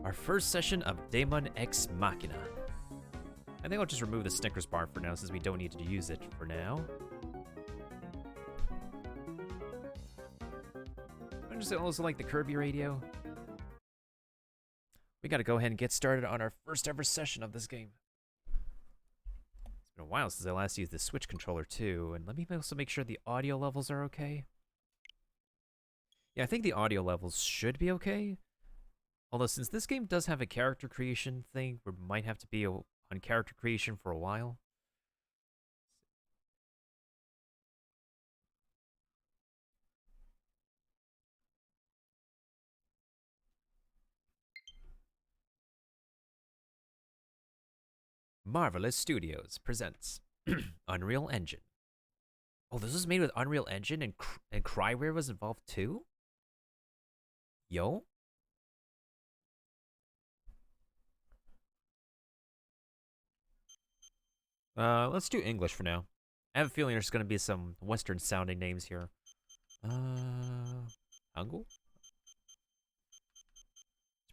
Our first session of Daemon X Machina. I think I'll just remove the Snickers bar for now since we don't need to use it for now. I just also like the Kirby radio. We gotta go ahead and get started on our first ever session of this game. It's been a while since I last used the Switch controller too, and let me also make sure the audio levels are okay. Yeah, I think the audio levels should be okay. Although since this game does have a character creation thing, we might have to be on character creation for a while. Marvelous Studios presents Unreal Engine. Oh, this was made with Unreal Engine and Cryware was involved too? Yo? Let's do English for now. I have a feeling there's gonna be some Western sounding names here. Hangul? It's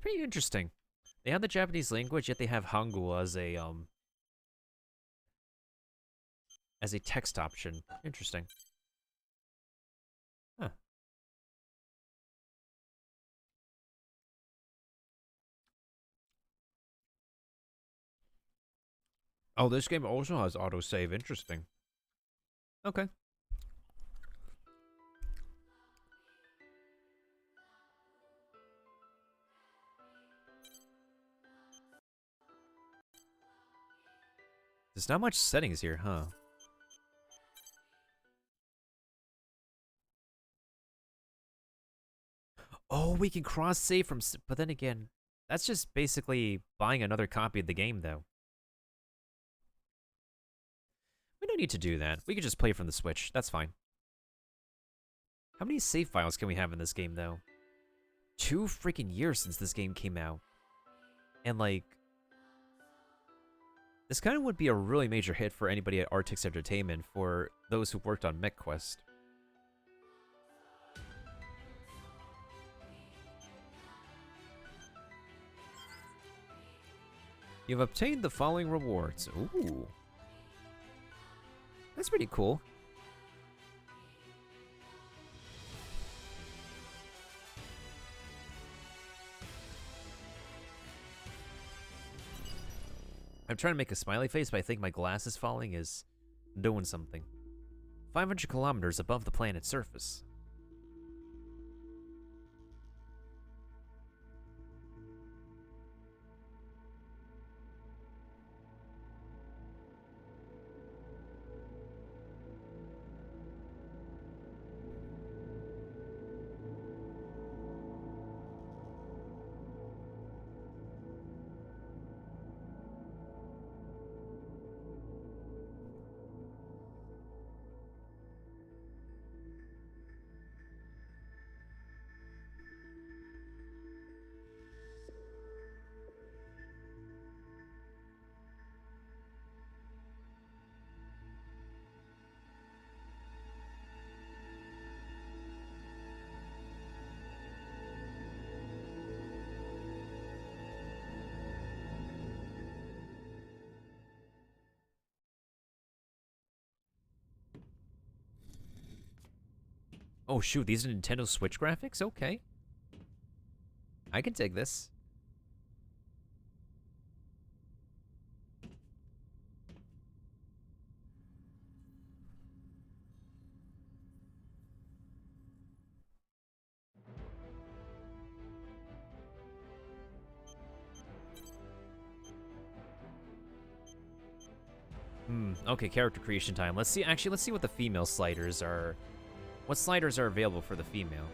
pretty interesting. They have the Japanese language, yet they have Hangul as a text option. Interesting. Huh. Oh, this game also has autosave. Interesting. Okay. There's not much settings here, huh? Oh, we can cross-save from... But then again, that's just basically buying another copy of the game, though. We don't need to do that. We can just play from the Switch. That's fine. How many save files can we have in this game, though? 2 freaking years since this game came out. And, like... This kind of would be a really major hit for anybody at Artix Entertainment, for those who worked on MechQuest. You've obtained the following rewards. Ooh. That's pretty cool. I'm trying to make a smiley face, but I think my glasses falling is doing something. 500 kilometers above the planet's surface. Oh shoot, these are Nintendo Switch graphics? Okay. I can take this. Okay, character creation time. Let's see what the female sliders are. What sliders are available for the female?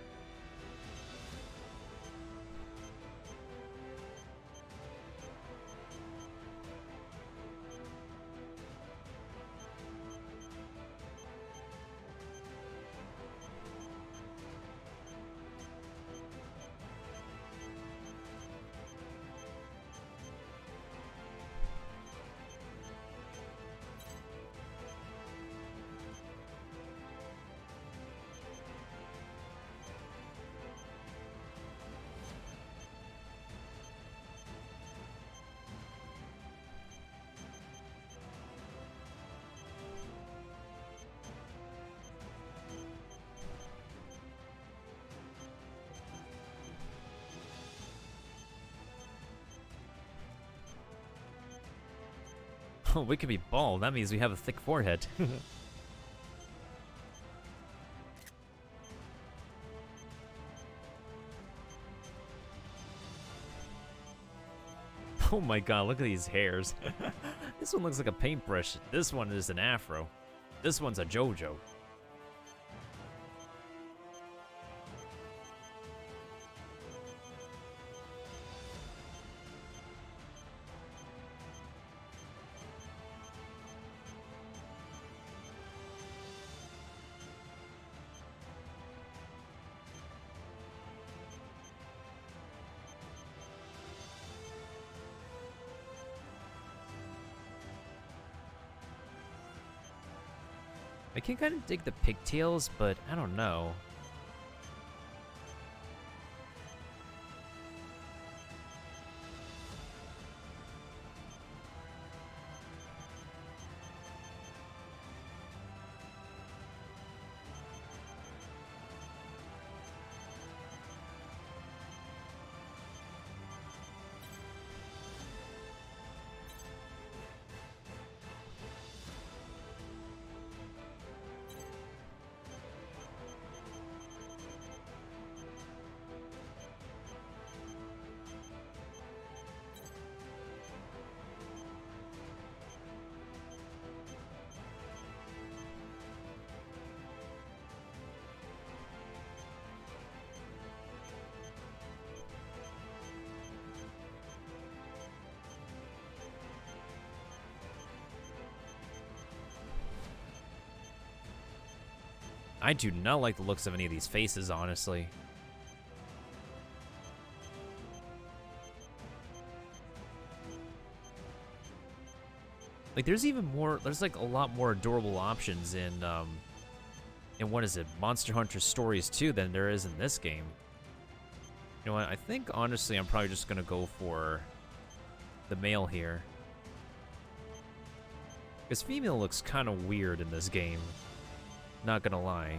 Oh, we could be bald. That means we have a thick forehead. Oh my god, look at these hairs. This one looks like a paintbrush. This one is an afro. This one's a JoJo. I can kind of dig the pigtails, but I don't know. I do not like the looks of any of these faces, honestly. Like, there's like a lot more adorable options in what is it, Monster Hunter Stories 2 than there is in this game. You know what, I think, honestly, I'm probably just gonna go for the male here. Because female looks kind of weird in this game. Not gonna lie.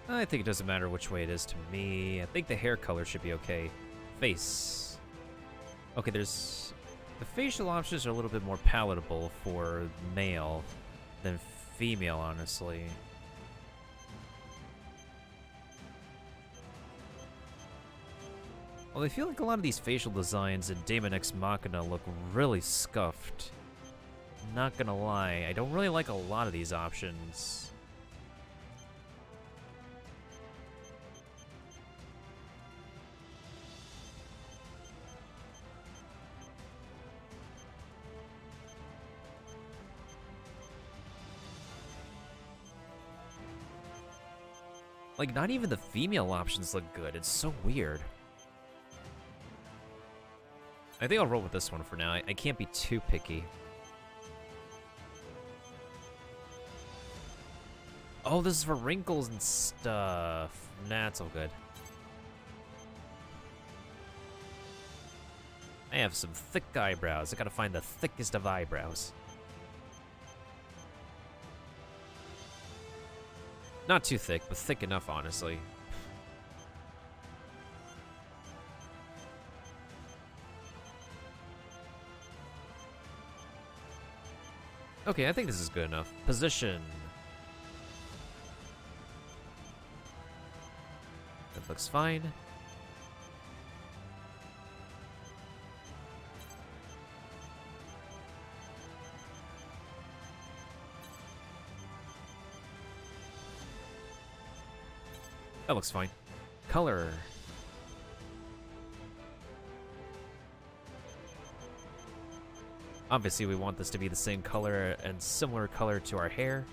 I think it doesn't matter which way it is to me. I think the hair color should be okay. Face. Okay, there's... The facial options are a little bit more palatable for male than female, honestly. Well, I feel like a lot of these facial designs in Daemon X Machina look really scuffed. Not gonna lie, I don't really like a lot of these options. Like, not even the female options look good. It's so weird. I think I'll roll with this one for now. I can't be too picky. Oh, this is for wrinkles and stuff. Nah, it's all good. I have some thick eyebrows. I gotta find the thickest of eyebrows. Not too thick, but thick enough, honestly. Okay, I think this is good enough. Position. That looks fine. That looks fine. Color. Obviously, we want this to be the same color and similar color to our hair.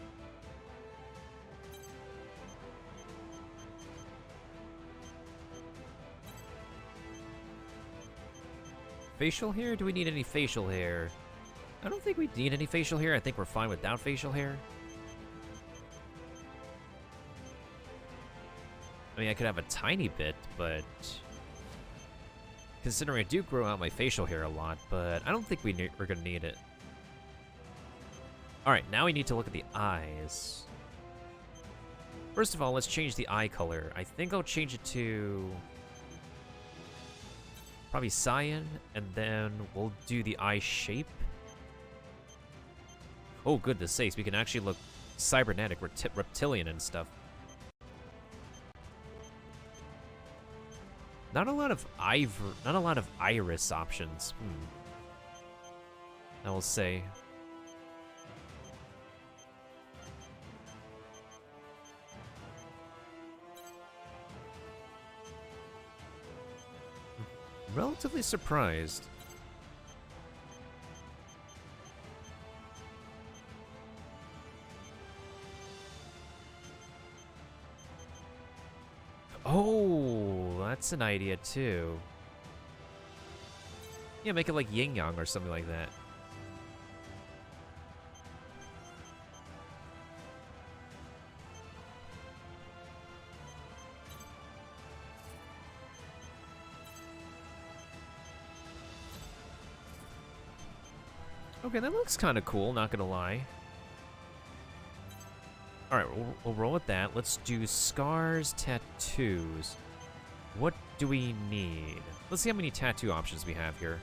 Facial hair? Do we need any facial hair? I don't think we need any facial hair. I think we're fine without facial hair. I mean, I could have a tiny bit, but considering I do grow out my facial hair a lot, but I don't think we're going to need it. All right, now we need to look at the eyes. First of all, let's change the eye color. I think I'll change it to probably cyan, and then we'll do the eye shape. Oh, goodness sakes, we can actually look cybernetic, reptilian and stuff. Not a lot of iris options. I will say. Relatively surprised. Oh, that's an idea too. Yeah, make it like yin yang or something like that. Okay, that looks kind of cool, not gonna lie. Alright, we'll roll with that. Let's do scars, tattoos. What do we need? Let's see how many tattoo options we have here.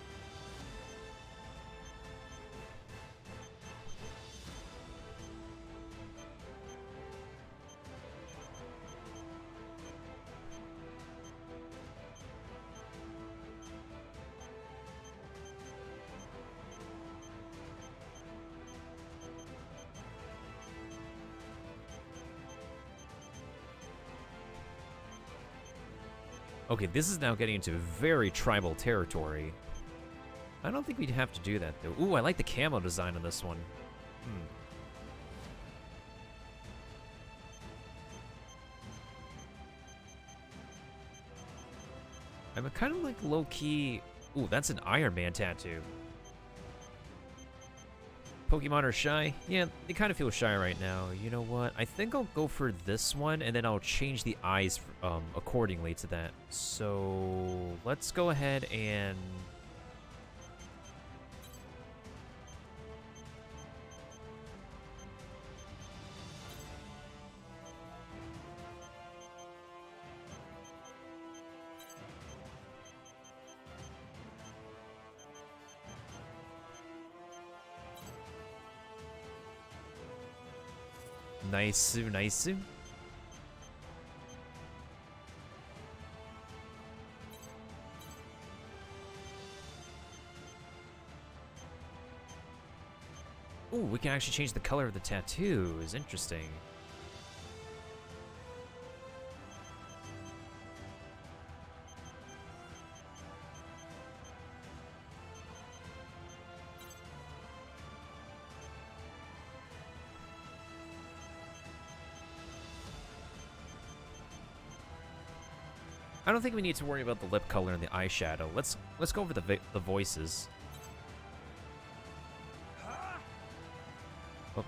Okay, this is now getting into very tribal territory. I don't think we'd have to do that, though. Ooh, I like the camo design on this one. I'm kind of like low-key... Ooh, that's an Iron Man tattoo. Pokemon are shy? Yeah, they kind of feel shy right now. You know what? I think I'll go for this one, and then I'll change the eyes accordingly to that. So let's go ahead and... Nice, nice. Ooh, we can actually change the color of the tattoos. Interesting. I don't think we need to worry about the lip color and the eyeshadow. Let's go over the voices. Oh.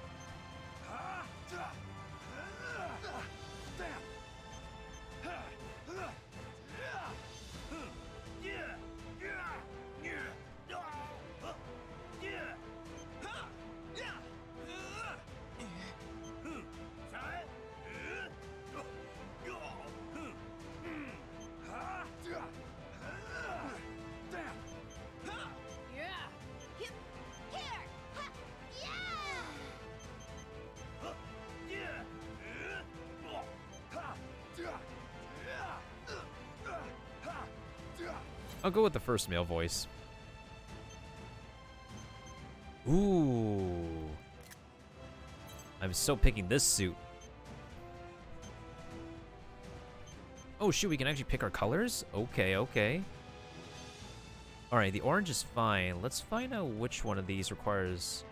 I'll go with the first male voice. Ooh. I'm so picking this suit. Oh shoot, we can actually pick our colors? Okay, okay. Alright, the orange is fine. Let's find out which one of these requires...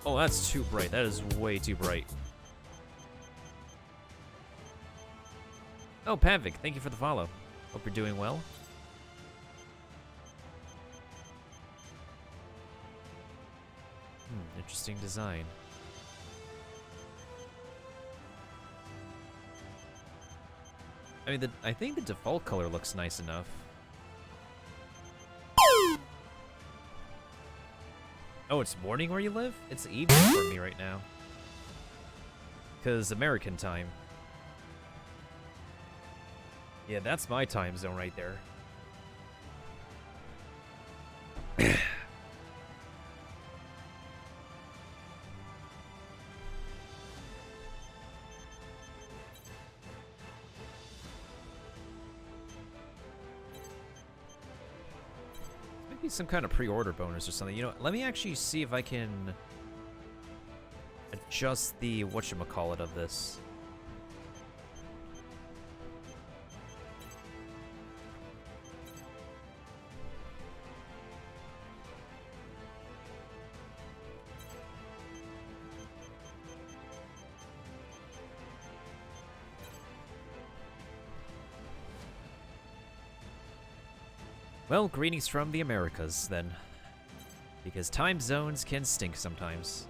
Oh, that's too bright. That is way too bright. Oh, Pavik, thank you for the follow. Hope you're doing well. Interesting design. I mean, I think the default color looks nice enough. Oh, it's morning where you live? It's evening for me right now. 'Cause American time. Yeah, that's my time zone right there. Maybe some kind of pre-order bonus or something. You know, let me actually see if I can adjust the whatchamacallit of this. Well, greetings from the Americas, then. Because time zones can stink sometimes.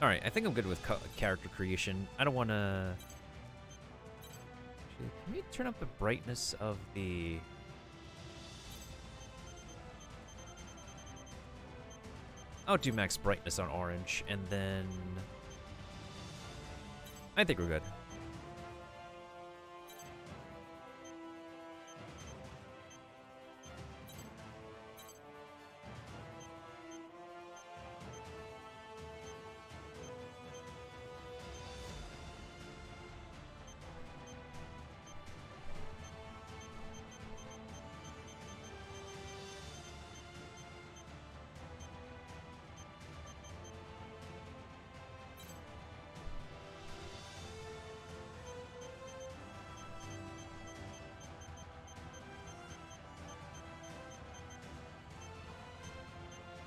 Alright, I think I'm good with character creation. I don't want to... Can we turn up the brightness of the... I'll do max brightness on orange, and then... I think we're good.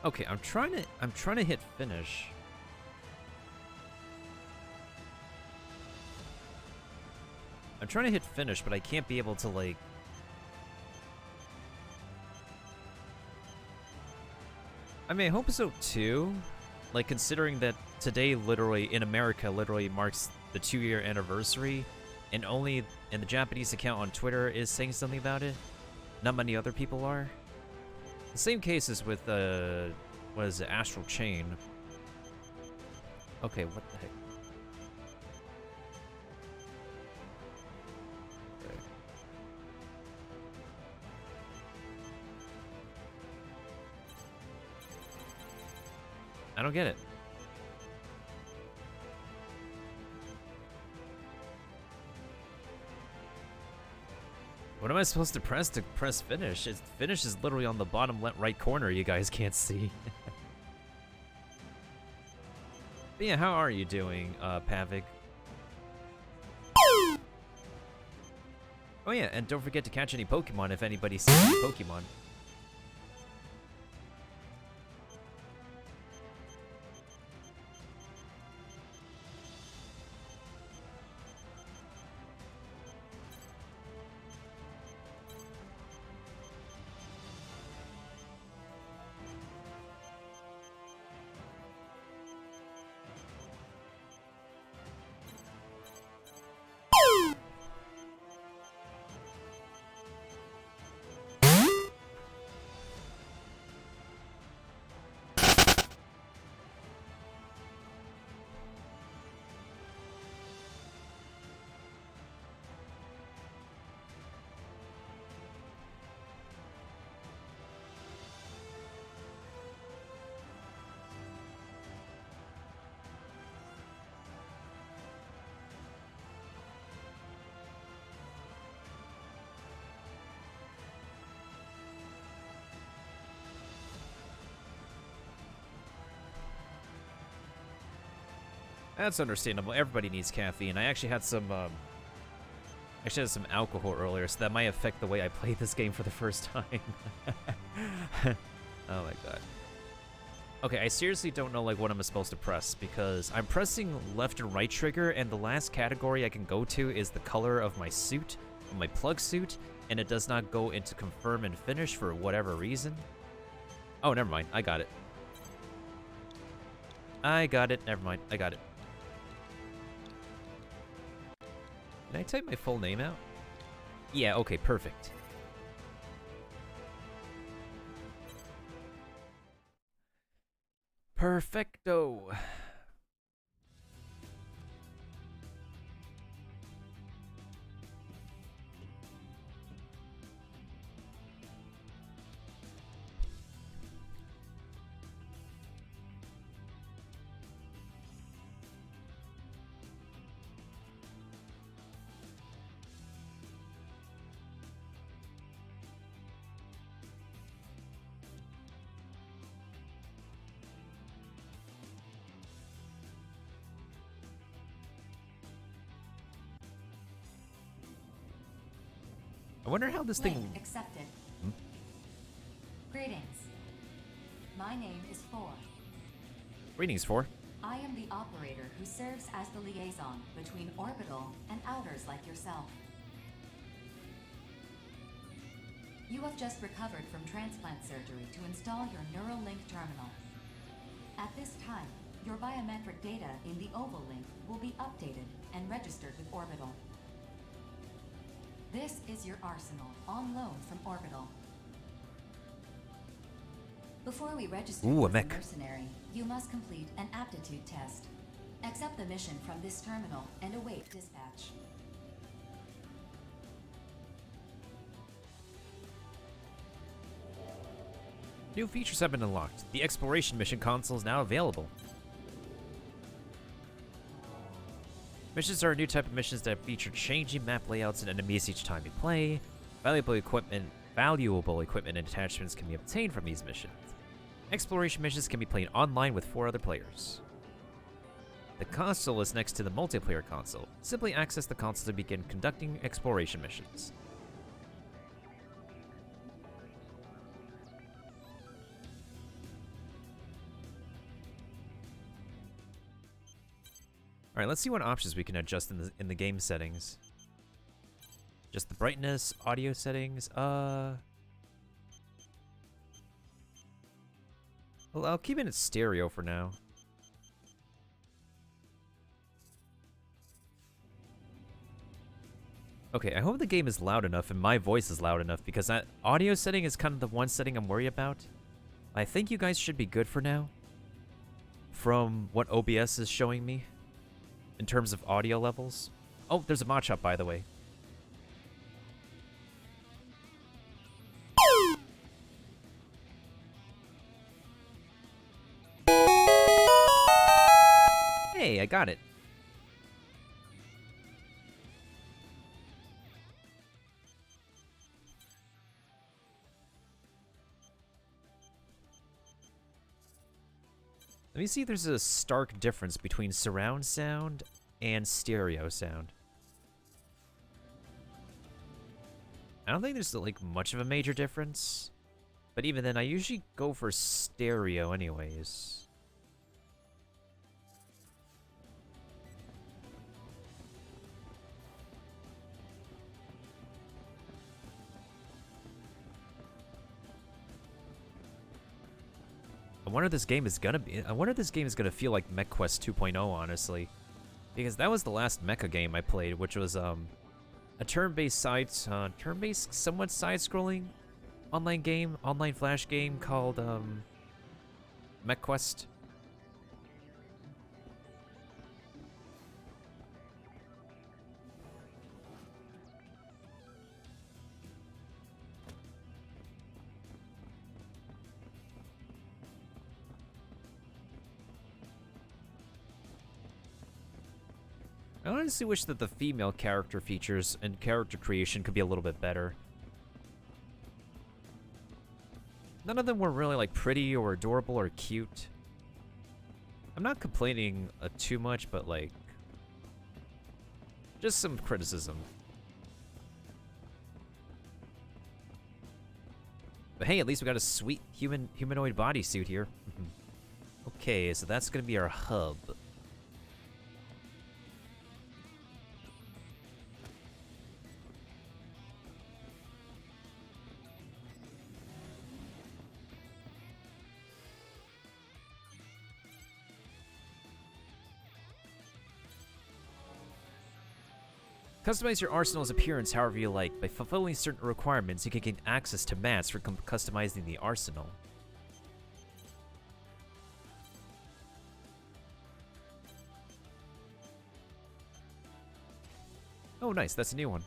Okay, I'm trying to hit finish. I'm trying to hit finish, but I can't be able to, like... I mean, I hope so too. Like, considering that today, literally, in America, literally marks the 2-year anniversary, and only in the Japanese account on Twitter is saying something about it. Not many other people are. The same case is with, what is it, Astral Chain. Okay, what the heck? Okay. I don't get it. What am I supposed to press finish? Finish is literally on the bottom right corner, you guys can't see. But yeah, how are you doing, Pavik? Oh yeah, and don't forget to catch any Pokemon if anybody sees any Pokemon. That's understandable. Everybody needs caffeine. I actually had some alcohol earlier, so that might affect the way I play this game for the first time. Oh my god. Okay, I seriously don't know like what I'm supposed to press because I'm pressing left and right trigger, and the last category I can go to is the color of my suit, my plug suit, and it does not go into confirm and finish for whatever reason. Oh, never mind. I got it. I got it. Never mind. I got it. Can I type my full name out? Yeah, okay, perfect. Perfecto. I wonder how this thing... accepted. Greetings. My name is Four. Greetings, Four. I am the operator who serves as the liaison between orbital and outers like yourself. You have just recovered from transplant surgery to install your Neuralink terminal. At this time, your biometric data in the Oval Link will be updated and registered with Orbital. This is your arsenal, on loan from Orbital. Before we register you as a mercenary, you must complete an aptitude test. Accept the mission from this terminal and await dispatch. New features have been unlocked. The exploration mission console is now available. Missions are a new type of missions that feature changing map layouts and enemies each time you play. Valuable equipment and attachments can be obtained from these missions. Exploration missions can be played online with 4 other players. The console is next to the multiplayer console. Simply access the console to begin conducting exploration missions. Alright, let's see what options we can adjust in the game settings. Just the brightness, audio settings, well, I'll keep it in stereo for now. Okay, I hope the game is loud enough and my voice is loud enough, because that audio setting is kind of the one setting I'm worried about. I think you guys should be good for now, from what OBS is showing me. In terms of audio levels. Oh, there's a mod shop, by the way. Hey, I got it. Let me see if there's a stark difference between surround sound and stereo sound. I don't think there's like much of a major difference. But even then, I usually go for stereo anyways. I wonder if this game is gonna feel like MechQuest 2.0, honestly. Because that was the last mecha game I played, which was a turn-based somewhat side-scrolling online flash game called MechQuest. I honestly wish that the female character features and character creation could be a little bit better. None of them were really like pretty or adorable or cute. I'm not complaining too much, but like, just some criticism. But hey, at least we got a sweet humanoid bodysuit here. Okay, so that's gonna be our hub. Customize your arsenal's appearance however you like. By fulfilling certain requirements, you can gain access to mats for customizing the arsenal. Oh, nice. That's a new one.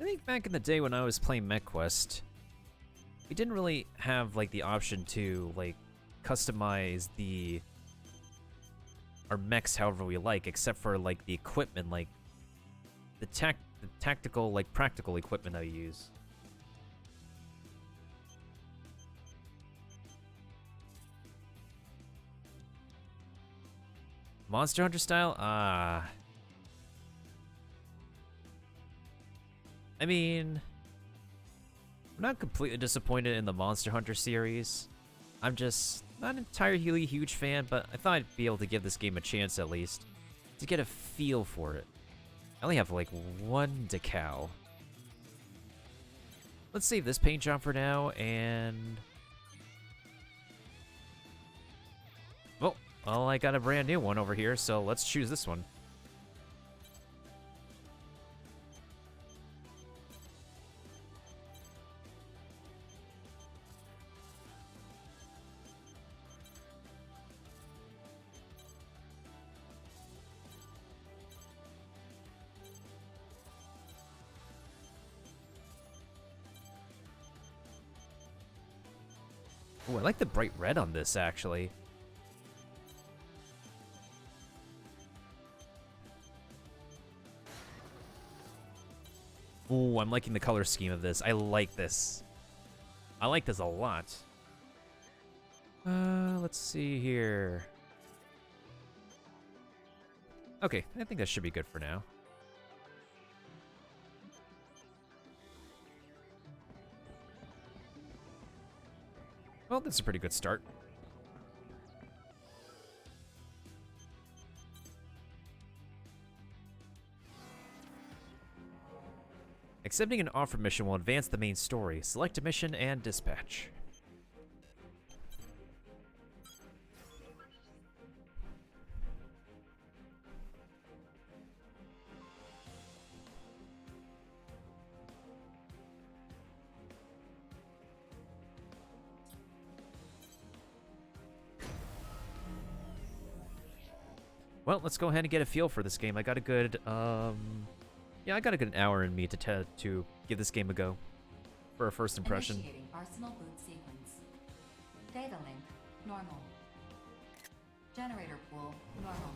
I think back in the day when I was playing MechQuest, we didn't really have like the option to like customize our mechs however we like, except for like the equipment, like the tactical, like practical equipment I use. Monster Hunter style? I mean, I'm not completely disappointed in the Monster Hunter series. I'm just not an entirely huge fan, but I thought I'd be able to give this game a chance at least, to get a feel for it. I only have like one decal. Let's save this paint job for now, and... Well, I got a brand new one over here, so let's choose this one. Ooh, I like the bright red on this, actually. Ooh, I'm liking the color scheme of this. I like this. I like this a lot. Let's see here. Okay, I think that should be good for now. Well, that's a pretty good start. Accepting an offer mission will advance the main story. Select a mission and dispatch. Well, let's go ahead and get a feel for this game. I got a good, yeah, I got a good hour in me to give this game a go for a first impression. Initiating arsenal boot sequence. Data link, normal. Generator pool, normal.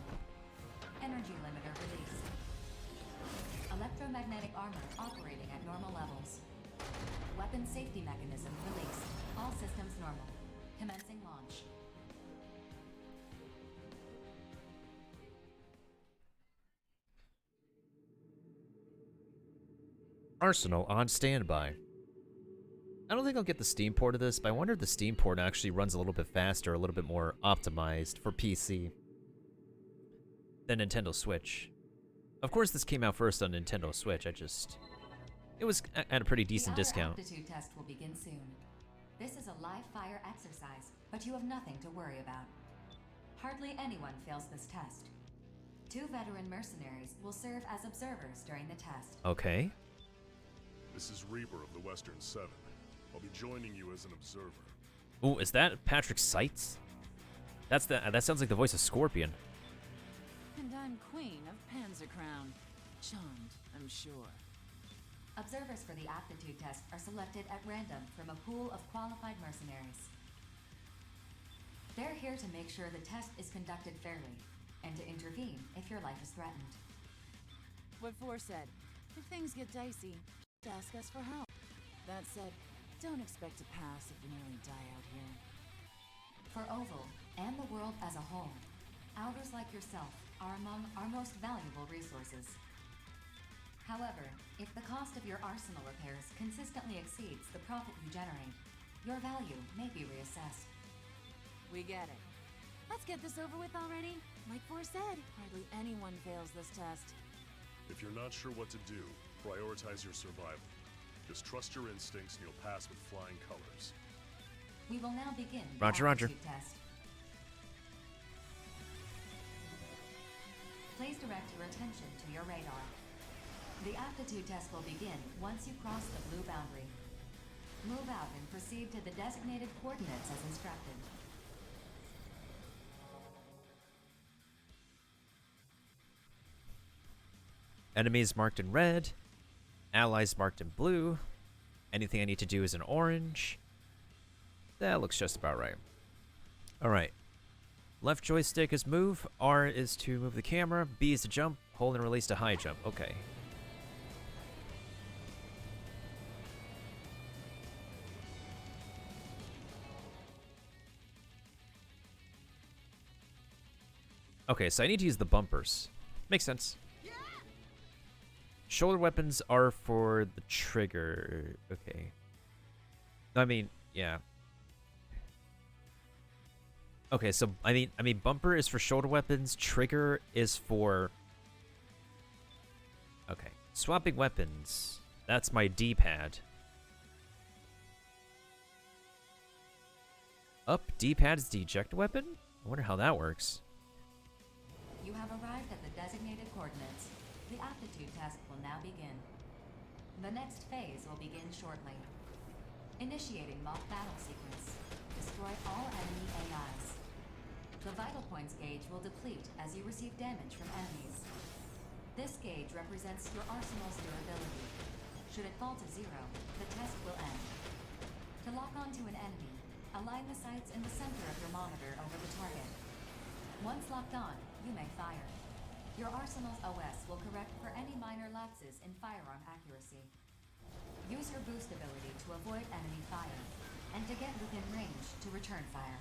Energy limiter released. Electromagnetic armor operating at normal levels. Weapon safety mechanism released. All systems normal. Commencing launch. Arsenal on standby. I don't think I'll get the Steam port of this, but I wonder if the Steam port actually runs a little bit faster, a little bit more optimized for PC than Nintendo Switch. Of course, this came out first on Nintendo Switch. It was at a pretty decent discount. The aptitude test will begin soon. This is a live fire exercise, but you have nothing to worry about. Hardly anyone fails this test. 2 veteran mercenaries will serve as observers during the test. Okay. This is Reaper of the Western Seven. I'll be joining you as an observer. Ooh, is that Patrick Seitz? That sounds like the voice of Scorpion. And I'm Queen of Panzercrown. Charmed, I'm sure. Observers for the aptitude test are selected at random from a pool of qualified mercenaries. They're here to make sure the test is conducted fairly, and to intervene if your life is threatened. What Four said, if things get dicey, just ask us for help. That said, don't expect to pass if you nearly die out here. For Oval, and the world as a whole, Outers like yourself are among our most valuable resources. However, if the cost of your arsenal repairs consistently exceeds the profit you generate, your value may be reassessed. We get it. Let's get this over with already. Like Four said, hardly anyone fails this test. If you're not sure what to do, prioritize your survival. Just trust your instincts and you'll pass with flying colors. We will now begin the Roger. aptitude test. Please direct your attention to your radar. The aptitude test will begin once you cross the blue boundary. Move out and proceed to the designated coordinates as instructed. Enemies marked in red. Allies marked in blue. Anything I need to do is in orange. That looks just about right. Alright. Left joystick is move. R is to move the camera. B is to jump. Hold and release to high jump. Okay. Okay, so I need to use the bumpers. Makes sense. Shoulder weapons are for the trigger. Okay. I mean, yeah. Okay, so I mean bumper is for shoulder weapons, trigger is for... Okay. Swapping weapons. That's my D-pad. Up D-pad is the eject weapon? I wonder how that works. You have arrived at the designated coordinates. The aptitude test will now begin. The next phase will begin shortly. Initiating mock battle sequence. Destroy all enemy AIs. The vital points gauge will deplete as you receive damage from enemies. This gauge represents your arsenal's durability. Should it fall to 0, the test will end. To lock onto an enemy, align the sights in the center of your monitor over the target. Once locked on, you may fire. Your arsenal's OS will correct for any minor lapses in firearm accuracy. Use your boost ability to avoid enemy fire, and to get within range to return fire.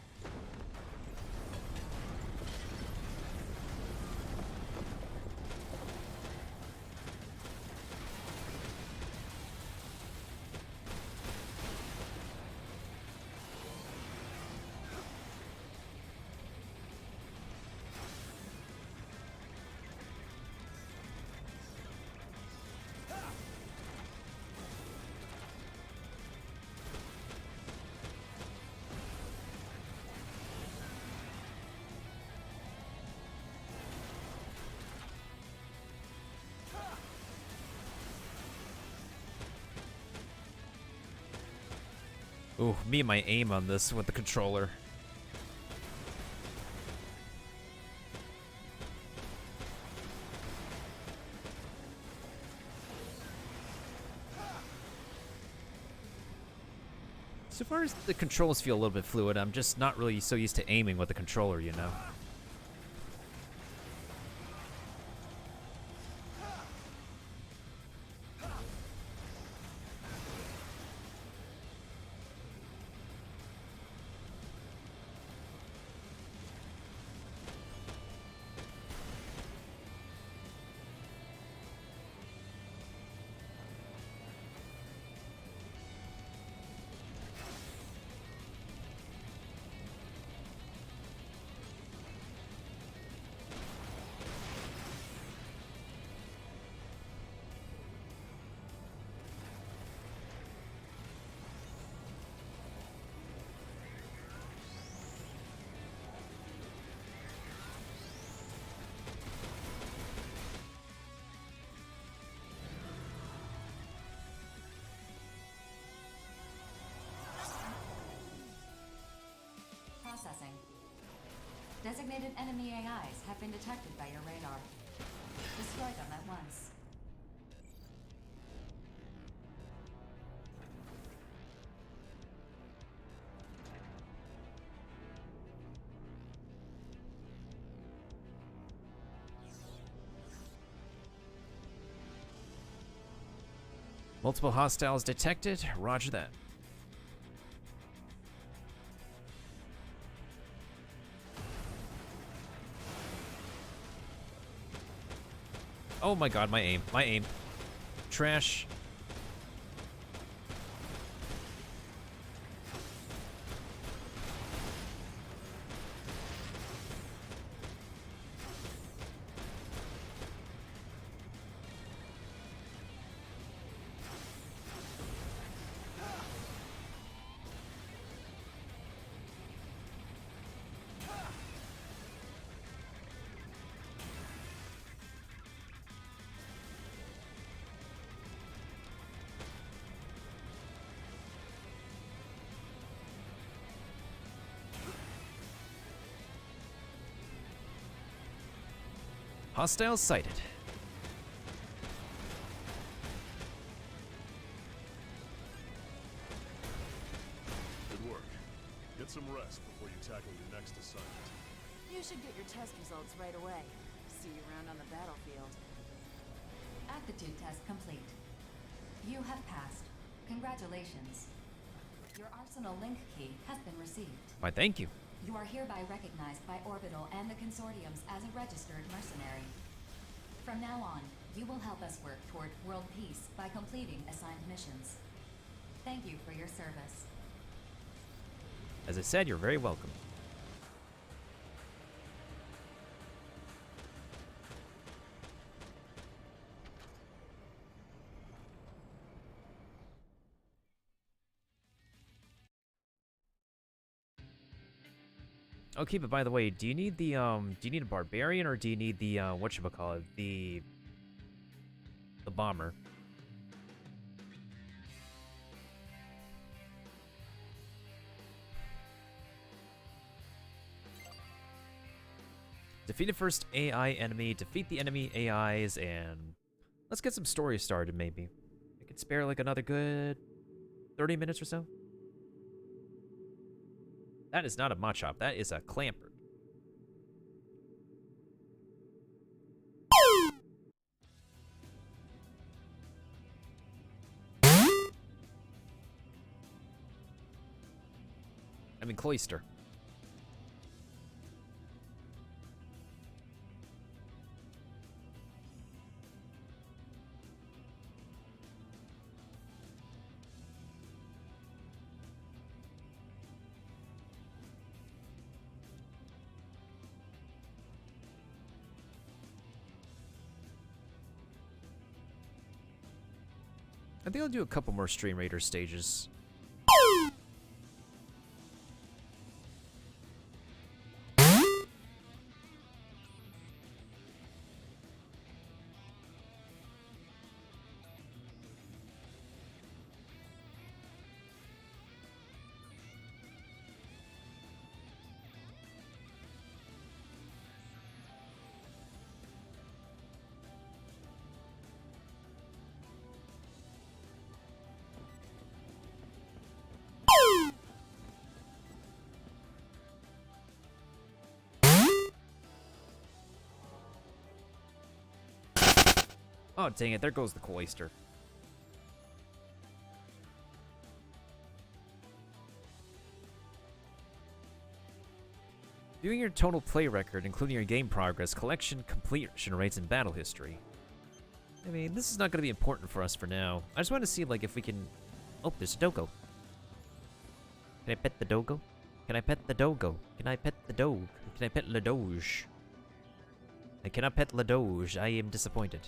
Ooh, me and my aim on this with the controller. So far as the controls feel a little bit fluid, I'm just not really so used to aiming with the controller, you know? Designated enemy AIs have been detected by your radar. Destroy them at once. Multiple hostiles detected. Roger that. Oh my god, my aim. My aim. Trash. Hostiles sighted. Good work. Get some rest before you tackle your next assignment. You should get your test results right away. See you around on the battlefield. Aptitude test complete. You have passed. Congratulations. Your Arsenal link key has been received. Why, thank you. You are hereby recognized by Orbital and the consortiums as a registered mercenary. From now on, you will help us work toward world peace by completing assigned missions. Thank you for your service. As I said, you're very welcome. Okay, but by the way, do you need the do you need a barbarian or do you need the whatchamacallit, the bomber? Defeat the first AI enemy, defeat the enemy AIs, and let's get some story started maybe. I could spare like another good 30 minutes or so. That is not a Machop, that is a Clamper. I mean, Cloister. I think I'll do a couple more Stream Raider stages. Oh, dang it, there goes the Cloister. Viewing your total play record, including your game progress, collection completion rates, and battle history. I mean, this is not going to be important for us for now. I just want to see, like, if we can... Oh, there's a Dogo. Can I pet the Dogo? Can I pet the Dogo? Can I pet the Doge? Can I pet Le Doge? I cannot pet Le Doge. I am disappointed.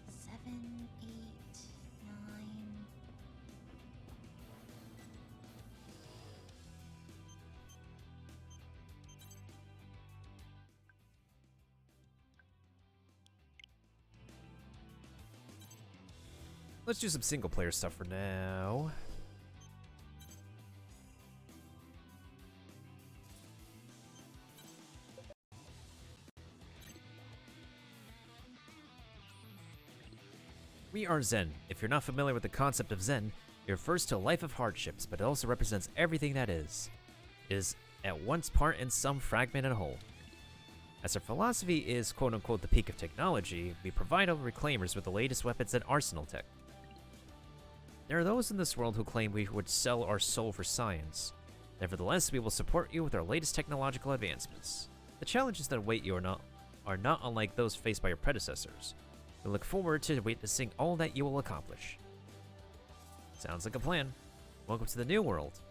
Seven, 8, 9. let's do some single player stuff for now. We are Zen. If you're not familiar with the concept of Zen, it refers to a life of hardships, but it also represents everything that is. It is at once part and some fragmented whole. As our philosophy is quote-unquote the peak of technology, we provide our reclaimers with the latest weapons and arsenal tech. There are those in this world who claim we would sell our soul for science. Nevertheless, we will support you with our latest technological advancements. The challenges that await you are not unlike those faced by your predecessors. We look forward to witnessing all that you will accomplish. Sounds like a plan. Welcome to the New World.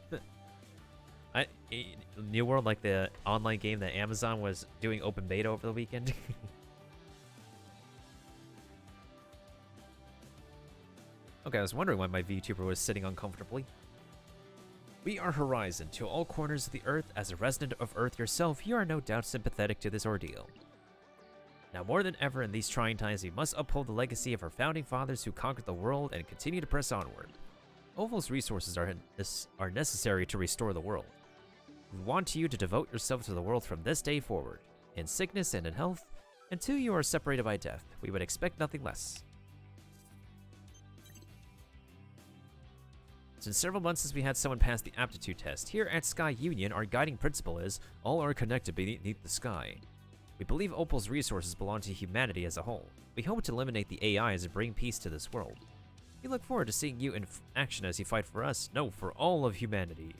New World, like the online game that Amazon was doing open beta over the weekend. Okay, I was wondering why my VTuber was sitting uncomfortably. We are Horizon, to all corners of the Earth. As a resident of Earth yourself, you are no doubt sympathetic to this ordeal. Now more than ever in these trying times, we must uphold the legacy of our founding fathers who conquered the world and continue to press onward. Oval's resources are necessary to restore the world. We want you to devote yourself to the world from this day forward, in sickness and in health, until you are separated by death. We would expect nothing less. It's been several months since we had someone pass the aptitude test. Here at Sky Union, our guiding principle is, all are connected beneath the sky. We believe Opal's resources belong to humanity as a whole. We hope to eliminate the AIs and bring peace to this world. We look forward to seeing you in action as you fight for us, no, for all of humanity.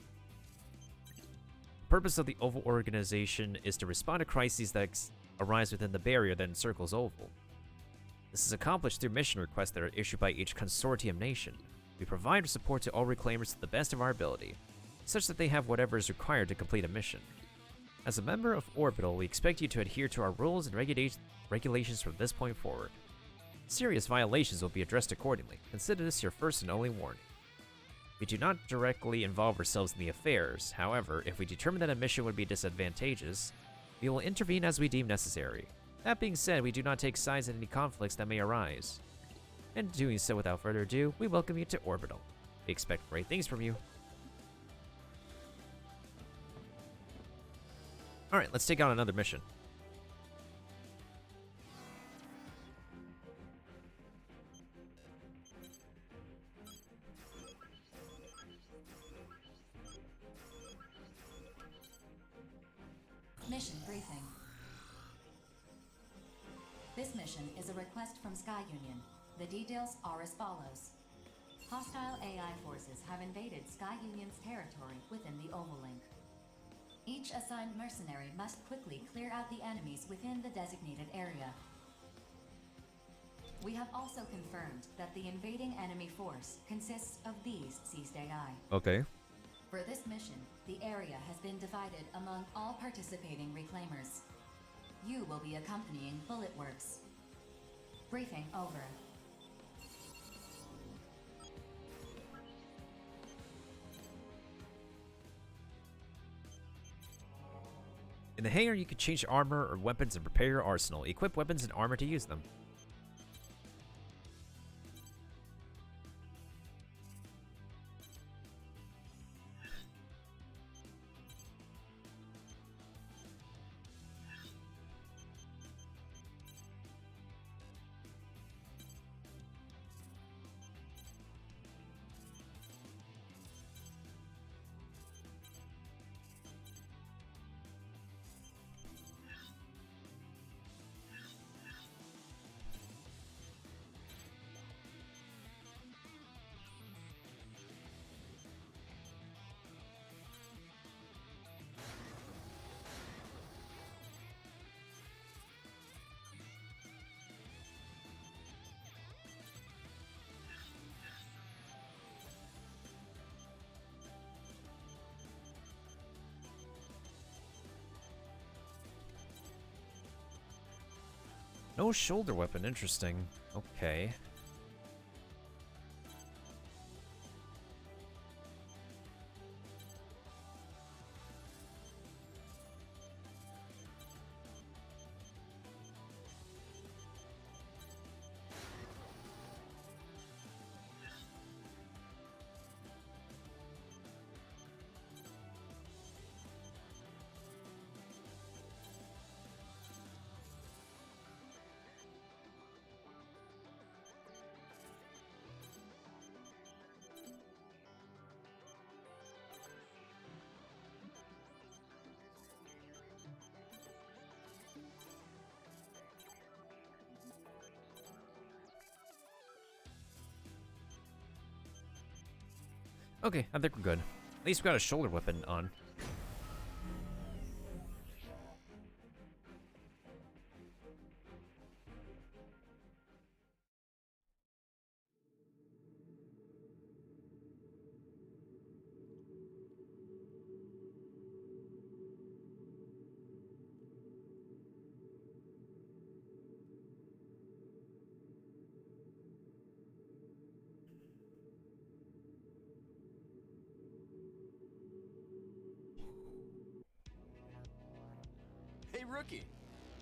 The purpose of the Oval organization is to respond to crises that arise within the barrier that encircles Oval. This is accomplished through mission requests that are issued by each consortium nation. We provide support to all reclaimers to the best of our ability, such that they have whatever is required to complete a mission. As a member of Orbital, we expect you to adhere to our rules and regulations from this point forward. Serious violations will be addressed accordingly. Consider this your first and only warning. We do not directly involve ourselves in the affairs. However, if we determine that a mission would be disadvantageous, we will intervene as we deem necessary. That being said, we do not take sides in any conflicts that may arise. And doing so without further ado, we welcome you to Orbital. We expect great things from you. Alright, let's take on another mission. Mission briefing. This mission is a request from Sky Union. The details are as follows. Hostile AI forces have invaded Sky Union's territory within the Oval-Link. Each assigned mercenary must quickly clear out the enemies within the designated area. We have also confirmed that the invading enemy force consists of these seized AI. Okay. For this mission, the area has been divided among all participating reclaimers. You will be accompanying Bullet Works. Briefing over. In the hangar, you can change armor or weapons and prepare your arsenal. Equip weapons and armor to use them. No shoulder weapon, interesting. Okay. Okay, I think we're good. At least we got a shoulder weapon on. Hey, rookie.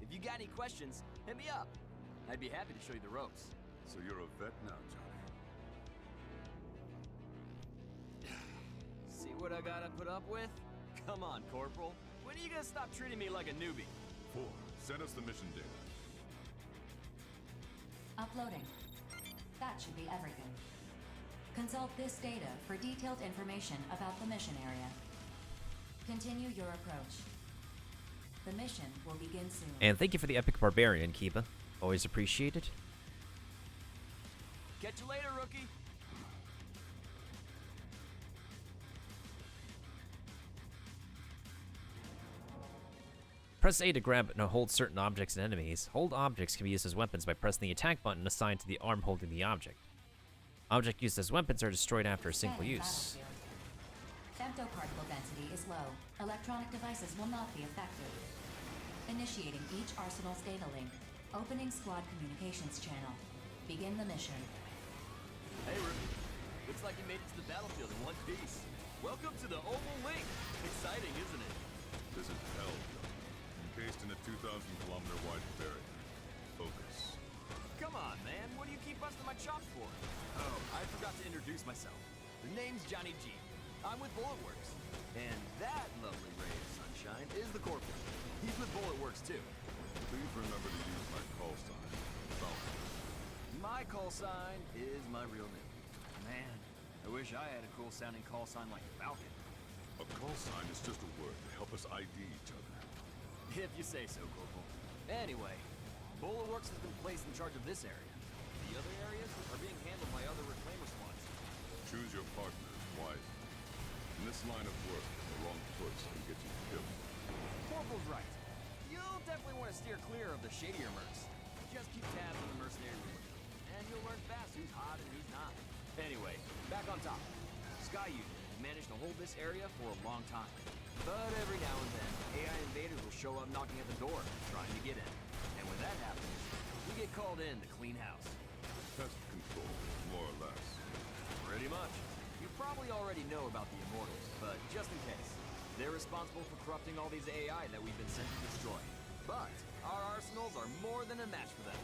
If you got any questions, hit me up. I'd be happy to show you the ropes. So you're a vet now, Johnny. See what I gotta put up with? Come on, Corporal. When are you gonna stop treating me like a newbie? 4. Send us the mission data. Uploading. That should be everything. Consult this data for detailed information about the mission area. Continue your approach. The mission will begin soon. And thank you for the epic barbarian, Kiba. Always appreciated. Catch you later, rookie. Press A to grab and hold certain objects and enemies. Hold objects can be used as weapons by pressing the attack button assigned to the arm holding the object. Objects used as weapons are destroyed after a single Scanning use. battlefield. Femtoparticle density is low. Electronic devices will not be affected. Initiating each arsenal's data link. Opening squad communications channel. Begin the mission. Hey, rookie. Looks like you made it to the battlefield in one piece. Welcome to the Oval Link. Exciting, isn't it? This is hell, Johnny. Encased in a 2,000-kilometer wide barrier. Focus. Come on, man. What do you keep busting my chops for? Oh, I forgot to introduce myself. The name's Johnny G. I'm with Bulletworks. And that lovely ray of sunshine is the Corporal. He's with Bulletworks, too. Please remember to use my call sign. Falcon. My call sign is my real name. Man, I wish I had a cool-sounding call sign like Falcon. A call sign is just a word to help us ID each other. If you say so, Corporal. Anyway, Bulletworks has been placed in charge of this area. The other areas are being handled by other reclaimer squads. Choose your partners wisely. In this line of work, the wrong push can get you killed. Corporal's right. You'll definitely want to steer clear of the shadier mercs. Just keep tabs on the mercenary ruler, and you'll learn fast who's hot and who's not. Anyway, back on top. Sky Union has managed to hold this area for a long time. But every now and then, AI invaders will show up knocking at the door, trying to get in. And when that happens, we get called in to clean house. Pest control, more or less. Pretty much. You probably already know about the Immortals, but just in case. They're responsible for corrupting all these AI that we've been sent to destroy. But our arsenals are more than a match for them.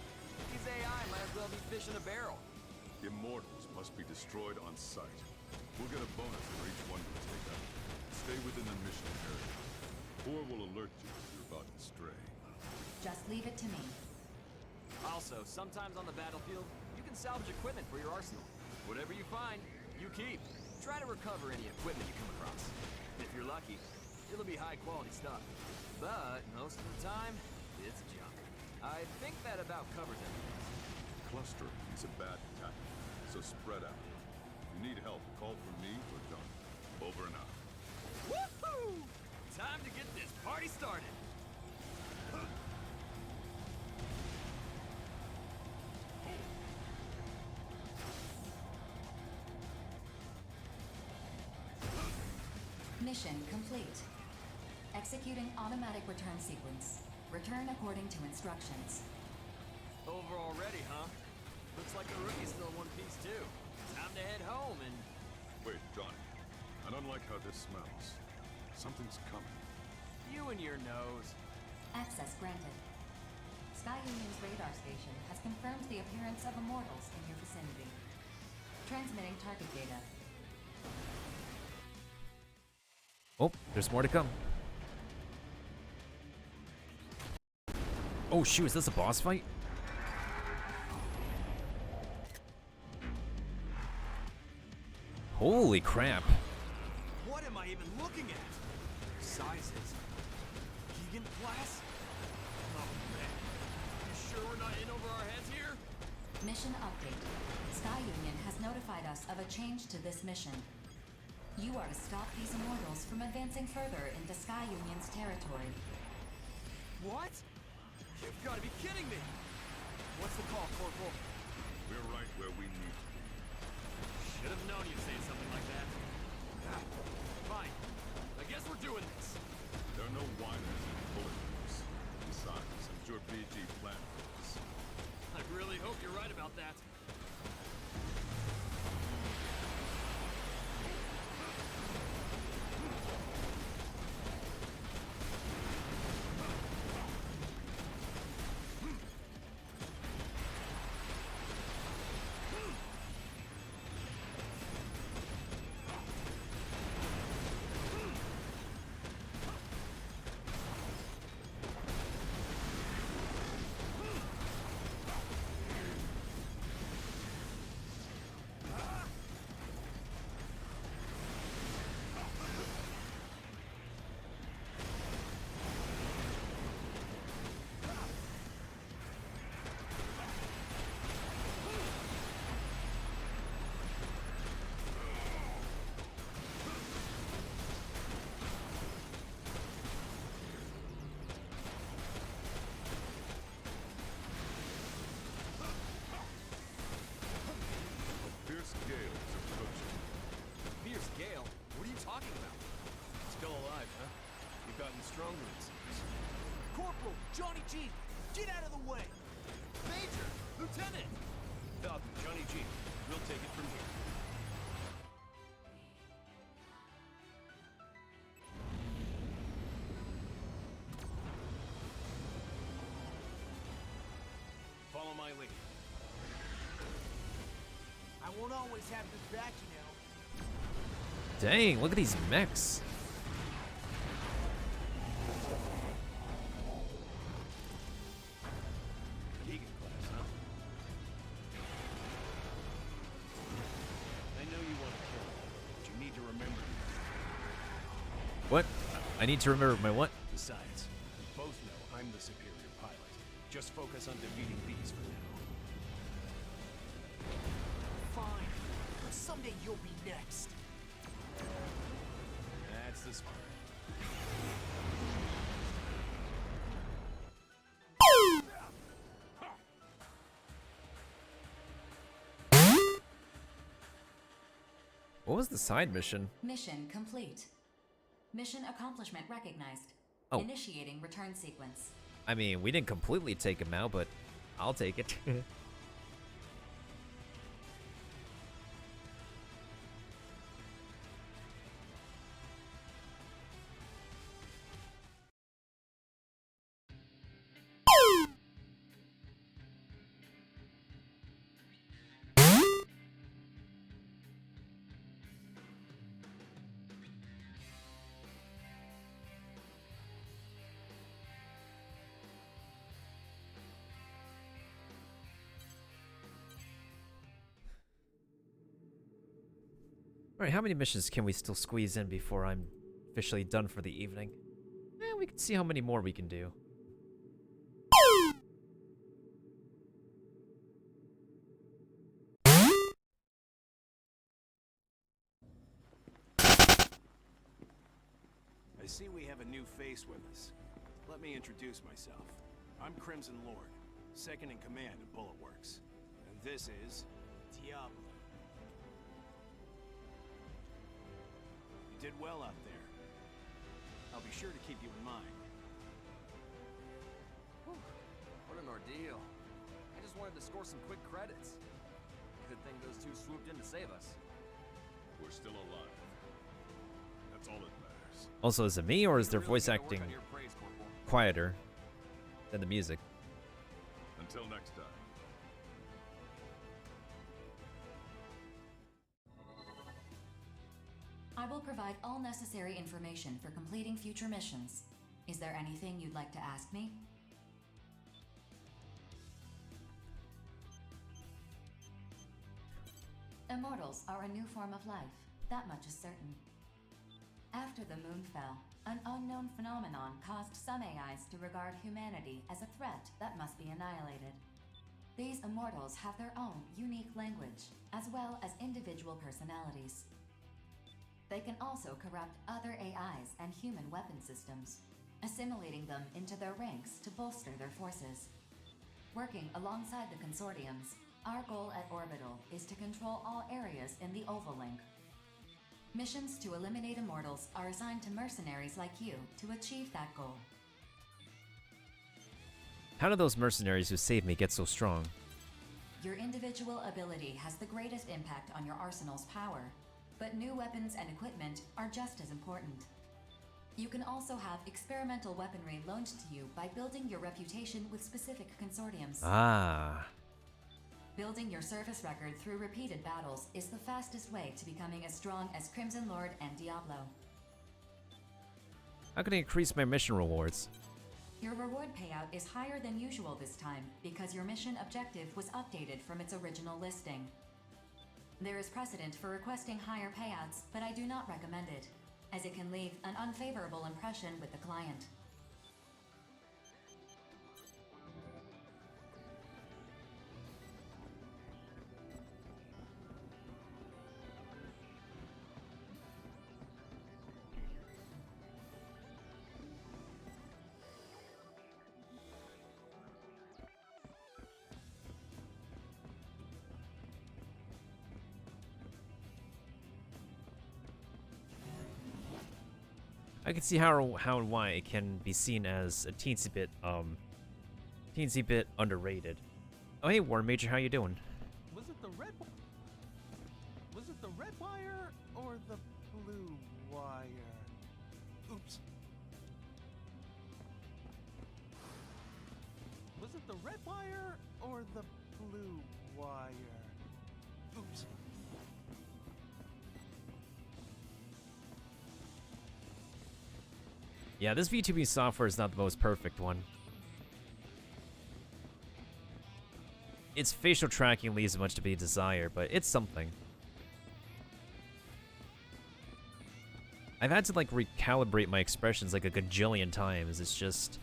These AI might as well be fish in a barrel. Immortals must be destroyed on sight. We'll get a bonus for each one we take out. Stay within the mission area. Or will alert you if you're about to stray. Just leave it to me. Also, sometimes on the battlefield, you can salvage equipment for your arsenal. Whatever you find, you keep. Try to recover any equipment you come across. If you're lucky, it'll be high-quality stuff. But most of the time, it's junk. I think that about covers it. Clustering is a bad tactic, so spread out. If you need help, call for me or John. Over and out. Woohoo! Time to get this party started. Mission complete. Executing automatic return sequence. Return according to instructions. Over already, huh? Looks like the rookie's still in one piece, too. Time to head home and... Wait, Johnny. I don't like how this smells. Something's coming. You and your nose. Access granted. Sky Union's radar station has confirmed the appearance of immortals in your vicinity. Transmitting target data. Oh, there's more to come. Oh shoot, is this a boss fight? Holy crap. What am I even looking at? Sizes. Keegan class? Oh man. You sure we're not in over our heads here? Mission update. Sky Union has notified us of a change to this mission. You are to stop these immortals from advancing further into Sky Union's territory. What? You've got to be kidding me! What's the call, Corporal? We're right where we need to be. Should have known you'd say something like that. Fine. I guess we're doing this. There are no whiners and bulletproofs. Besides, I'm sure BG planned for this. I really hope you're right about that. Fierce gale is approaching. Fierce Gale? What are you talking about? Still alive, huh? You've gotten stronger, it seems. Corporal! Johnny G! Get out of the way! Major! Lieutenant! Falcon, Johnny G. We'll take it from here. Follow my lead. I won't always have your back, you know. Dang, look at these mechs. Keegan class, huh? I know you want to kill me, but you need to remember. What? I need to remember my what? Besides, we both know I'm the superior pilot. Just focus on defeating these for now. Fine. But someday you'll be next. That's the spirit. What was the side mission? Mission complete. Mission accomplishment recognized. Oh. Initiating return sequence. I mean, we didn't completely take him out, but I'll take it. Alright, how many missions can we still squeeze in before I'm officially done for the evening? We can see how many more we can do. I see we have a new face with us. Let me introduce myself. I'm Crimson Lord, second in command of Bullet Works. And this is... Diablo. You did well out there. I'll be sure to keep you in mind. What an ordeal. I just wanted to score some quick credits. Good thing those two swooped in to save us. We're still alive. That's all that matters. Also, is it me or is their You really voice gotta work acting on your praise, Corporal. quieter than the music? Until next time. I will provide all necessary information for completing future missions. Is there anything you'd like to ask me? Immortals are a new form of life, that much is certain. After the moon fell, an unknown phenomenon caused some AIs to regard humanity as a threat that must be annihilated. These immortals have their own unique language, as well as individual personalities. they can also corrupt other AIs and human weapon systems, assimilating them into their ranks to bolster their forces. Working alongside the consortiums, our goal at Orbital is to control all areas in the Oval Link. Missions to eliminate immortals are assigned to mercenaries like you to achieve that goal. How do those mercenaries who saved me get so strong? Your individual ability has the greatest impact on your arsenal's power, but new weapons and equipment are just as important. You can also have experimental weaponry loaned to you by building your reputation with specific consortiums. Ah. Building your service record through repeated battles is the fastest way to becoming as strong as Crimson Lord and Diablo. How can I increase my mission rewards? Your reward payout is higher than usual this time because your mission objective was updated from its original listing. There is precedent for requesting higher payouts, but I do not recommend it, as it can leave an unfavorable impression with the client. I can see how and why it can be seen as a teensy bit underrated. Oh hey, War Major, how you doing? Was it the red? Was it the red wire or the blue wire? Oops. Was it the red wire or the blue wire? Oops. Yeah, this VTuber software is not the most perfect one. Its facial tracking leaves much to be desired, but it's something. I've had to like recalibrate my expressions like a gajillion times. It's just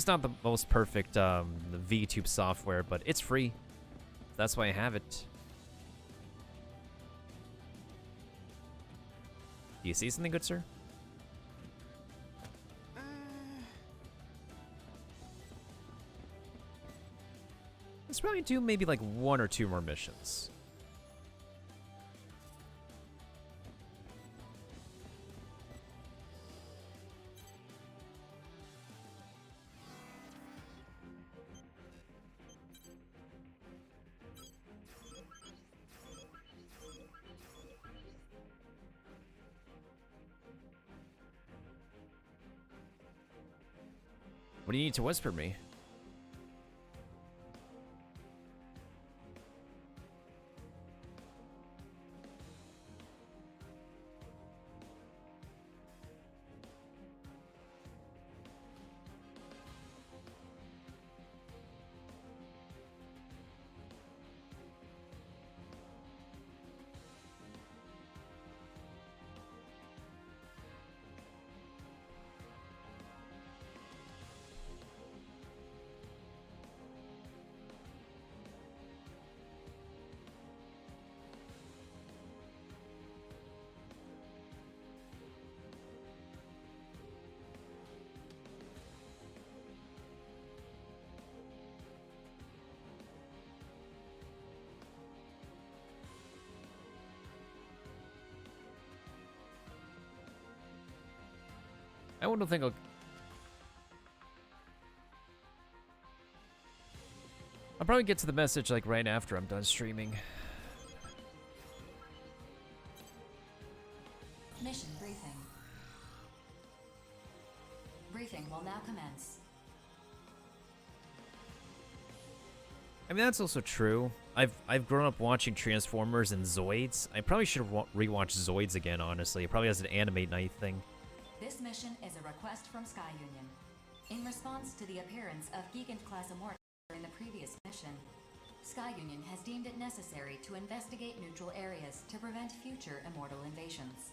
not the most perfect VTube software, but it's free. That's why I have it. Do you see something good, sir? Let's probably do maybe like 1 or 2 more missions. What do you need to whisper me? I wouldn't think I'll probably get to the message like right after I'm done streaming. Mission briefing. Briefing will now commence. I mean, that's also true. I've grown up watching Transformers and Zoids. I probably should rewatch Zoids again, honestly. It probably has an Animate Night thing. This mission is a request from Sky Union. In response to the appearance of Gigant-class immortals during the previous mission, Sky Union has deemed it necessary to investigate neutral areas to prevent future immortal invasions.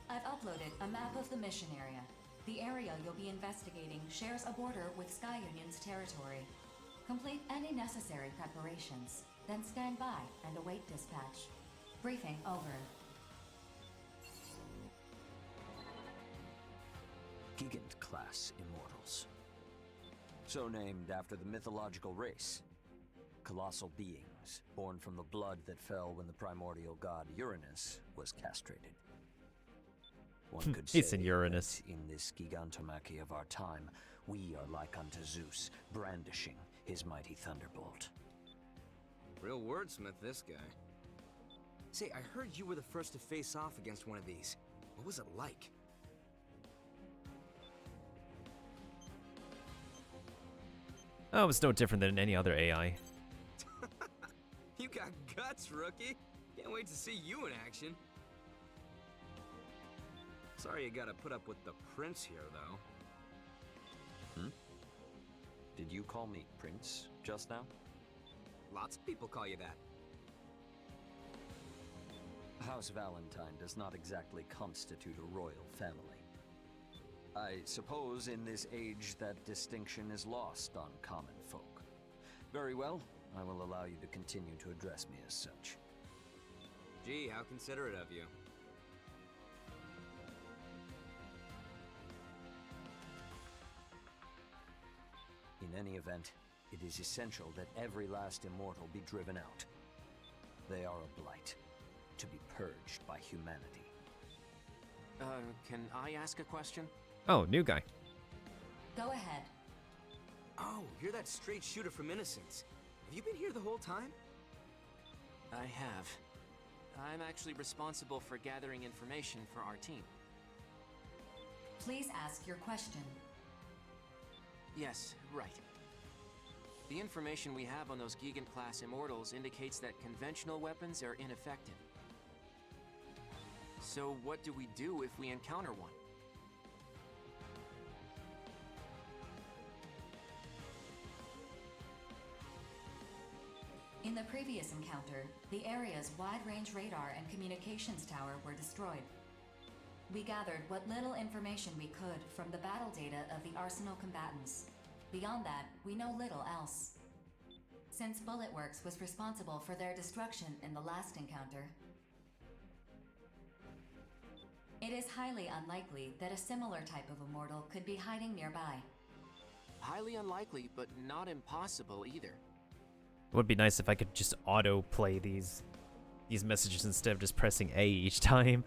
I've uploaded a map of the mission area. The area you'll be investigating shares a border with Sky Union's territory. Complete any necessary preparations, then stand by and await dispatch. Briefing over. Gigant-class immortals. So named after the mythological race. Colossal beings, born from the blood that fell when the primordial god Uranus was castrated. One could say It's in Uranus. that in this gigantomachy of our time, we are like unto Zeus, brandishing his mighty thunderbolt. Real wordsmith, this guy. Say, I heard you were the first to face off against one of these. What was it like? Oh, it's no different than any other AI. You got guts, rookie. Can't wait to see you in action. Sorry you gotta put up with the prince here, though. Did you call me Prince just now? Lots of people call you that. House Valentine does not exactly constitute a royal family. I suppose in this age that distinction is lost on common folk. Very well, I will allow you to continue to address me as such. Gee, how considerate of you. In any event, it is essential that every last immortal be driven out. They are a blight, to be purged by humanity. Can I ask a question? Oh, new guy. Go ahead. Oh, you're that straight shooter from Innocence. Have you been here the whole time? I have. I'm actually responsible for gathering information for our team. Please ask your question. Yes, right. The information we have on those Gigant-class immortals indicates that conventional weapons are ineffective. So what do we do if we encounter one? In the previous encounter, the area's wide-range radar and communications tower were destroyed. We gathered what little information we could from the battle data of the Arsenal combatants. Beyond that, we know little else. Since Bulletworks was responsible for their destruction in the last encounter, it is highly unlikely that a similar type of immortal could be hiding nearby. Highly unlikely, but not impossible either. It would be nice if I could just auto-play these messages instead of just pressing A each time.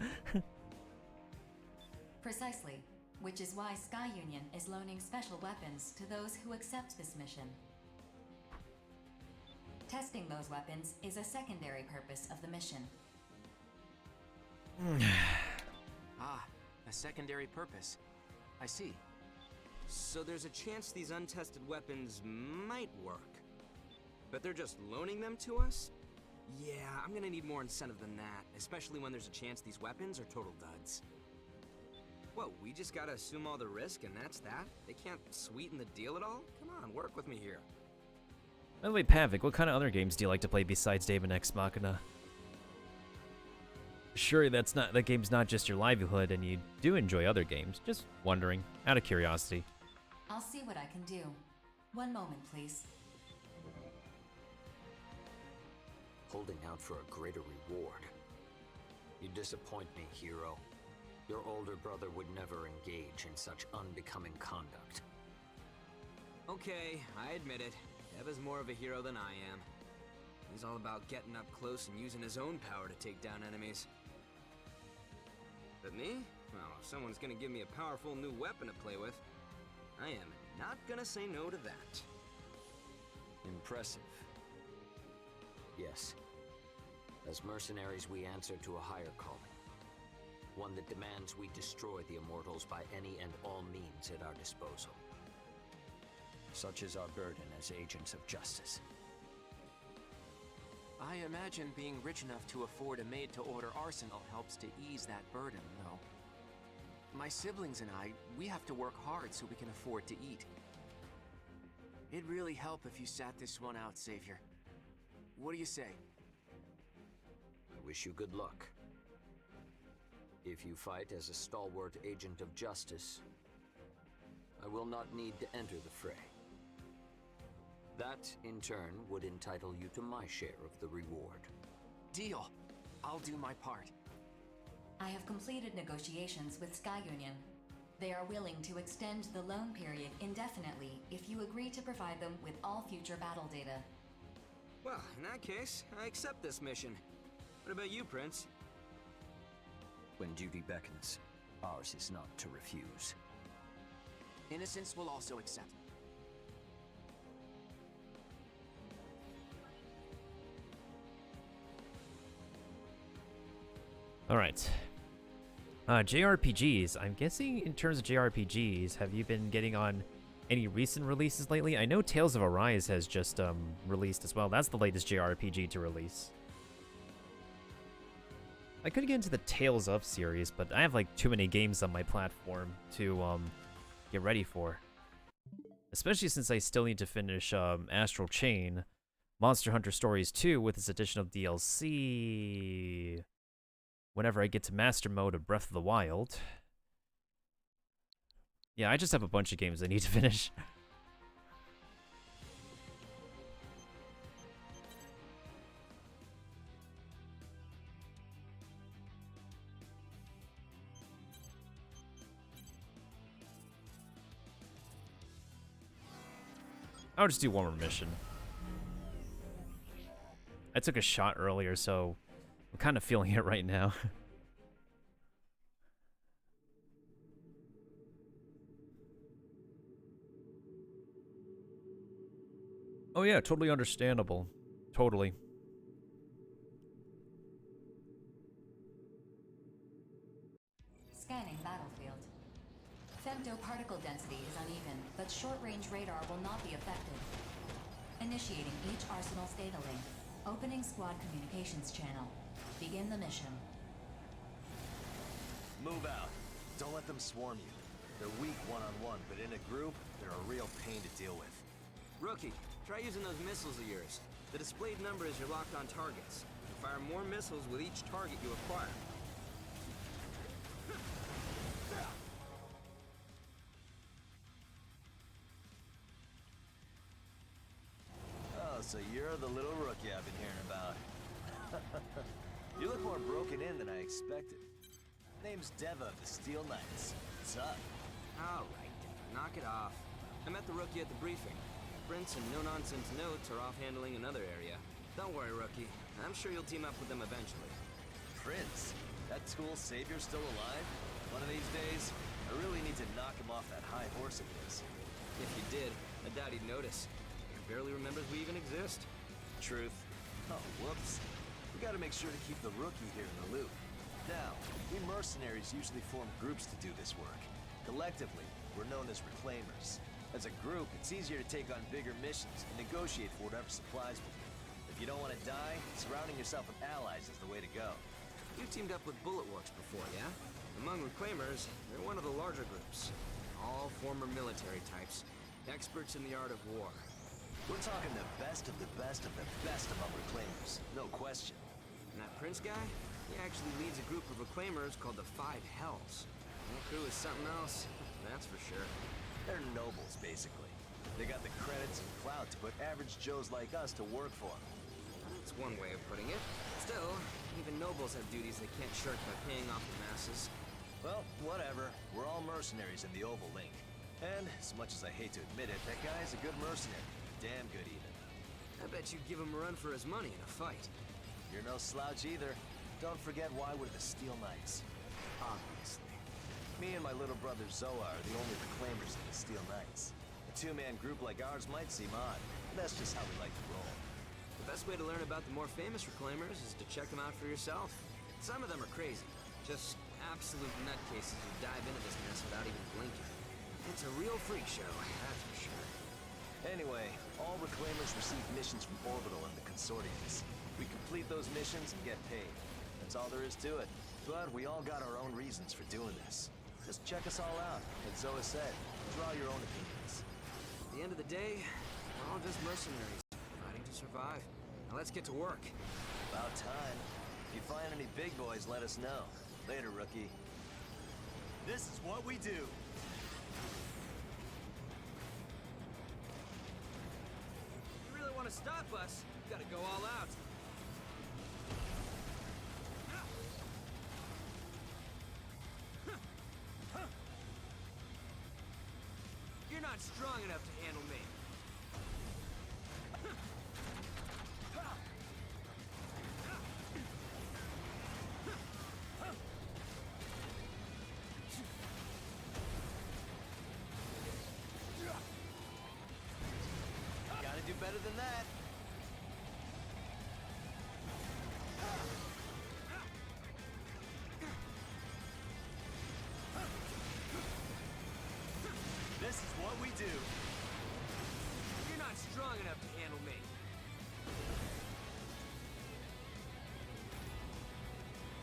Precisely, which is why Sky Union is loaning special weapons to those who accept this mission. Testing those weapons is a secondary purpose of the mission. Ah, a secondary purpose. I see. So there's a chance these untested weapons might work. But they're just loaning them to us? Yeah, I'm gonna need more incentive than that, especially when there's a chance these weapons are total duds. What, we just gotta assume all the risk and that's that? They can't sweeten the deal at all? Come on, work with me here. By the way, Pavik, what kind of other games do you like to play besides Daemon X Machina? Sure, that game's not just your livelihood, and you do enjoy other games. Just wondering, out of curiosity. I'll see what I can do. One moment, please. Holding out for a greater reward. You disappoint me, hero. Your older brother would never engage in such unbecoming conduct. Okay, I admit it. Dev is more of a hero than I am. He's all about getting up close and using his own power to take down enemies. But me? Well, if someone's gonna give me a powerful new weapon to play with, I am not gonna say no to that. Impressive. Yes. As mercenaries, we answer to a higher calling. One that demands we destroy the immortals by any and all means at our disposal. Such is our burden as agents of justice. I imagine being rich enough to afford a made-to-order arsenal helps to ease that burden, though. My siblings and I, we have to work hard so we can afford to eat. It'd really help if you sat this one out, Savior. What do you say? I wish you good luck. If you fight as a stalwart agent of justice, I will not need to enter the fray. That, in turn, would entitle you to my share of the reward. Deal. I'll do my part. I have completed negotiations with Sky Union. They are willing to extend the loan period indefinitely if you agree to provide them with all future battle data. Well, in that case, I accept this mission. What about you, Prince? When duty beckons, ours is not to refuse. Innocence will also accept. All right. JRPGs. I'm guessing in terms of JRPGs, have you been getting on any recent releases lately? I know Tales of Arise has just released as well. That's the latest JRPG to release. I could get into the Tales of series, but I have like too many games on my platform to get ready for. Especially since I still need to finish Astral Chain, Monster Hunter Stories 2 with its additional DLC whenever I get to Master Mode of Breath of the Wild. Yeah, I just have a bunch of games I need to finish. I'll just do one more mission. I took a shot earlier, so I'm kind of feeling it right now. Oh yeah, totally understandable. Totally. Scanning battlefield. Femto particle density is uneven, but short-range radar will not be affected. Initiating each Arsenal's data link. Opening squad communications channel. Begin the mission. Move out. Don't let them swarm you. They're weak one-on-one, but in a group, they're a real pain to deal with. Rookie, try using those missiles of yours. The displayed number is your locked-on targets. You fire more missiles with each target you acquire. Oh, so you're the little rookie I've been hearing about. You look more broken in than I expected. Name's Deva of the Steel Knights. What's up? All right, knock it off. I met the rookie at the briefing. Prince and no-nonsense notes are off handling another area. Don't worry, rookie. I'm sure you'll team up with them eventually. Prince? That tool savior's still alive? One of these days, I really need to knock him off that high horse of his. If you did, I doubt he'd notice. He barely remembers we even exist. Truth. Oh, whoops. We gotta make sure to keep the rookie here in the loop. Now, we mercenaries usually form groups to do this work. Collectively, we're known as reclaimers. As a group, it's easier to take on bigger missions and negotiate for whatever supplies we need. If you don't want to die, surrounding yourself with allies is the way to go. You teamed up with Bullet Works before, yeah? Among reclaimers, they're one of the larger groups. All former military types, experts in the art of war. We're talking the best of the best of the best among reclaimers, no question. And that Prince guy? He actually leads a group of reclaimers called the Five Hells. That crew is something else, that's for sure. They're nobles, basically. They got the credits and clout to put average Joes like us to work for them. That's one way of putting it. Still, even nobles have duties they can't shirk by paying off the masses. Well, whatever. We're all mercenaries in the Oval Link. And, as much as I hate to admit it, that guy's a good mercenary. Damn good, even. I bet you'd give him a run for his money in a fight. You're no slouch either. Don't forget why we're the Steel Knights. Obviously. Me and my little brother Zoa are the only reclaimers in the Steel Knights. A two-man group like ours might seem odd, but that's just how we like to roll. The best way to learn about the more famous reclaimers is to check them out for yourself. Some of them are crazy. Just absolute nutcases who dive into this mess without even blinking. It's a real freak show, that's for sure. Anyway, all reclaimers receive missions from Orbital and the Consortiums. We complete those missions and get paid. That's all there is to it. But we all got our own reasons for doing this. Just check us all out. As Zoa said, draw your own opinions. At the end of the day, we're all just mercenaries, fighting to survive. Now let's get to work. About time. If you find any big boys, let us know. Later, rookie. This is what we do. If you really want to stop us, you gotta go all out. not strong enough to handle me. Gotta do better than that. This is what we do. You're not strong enough to handle me.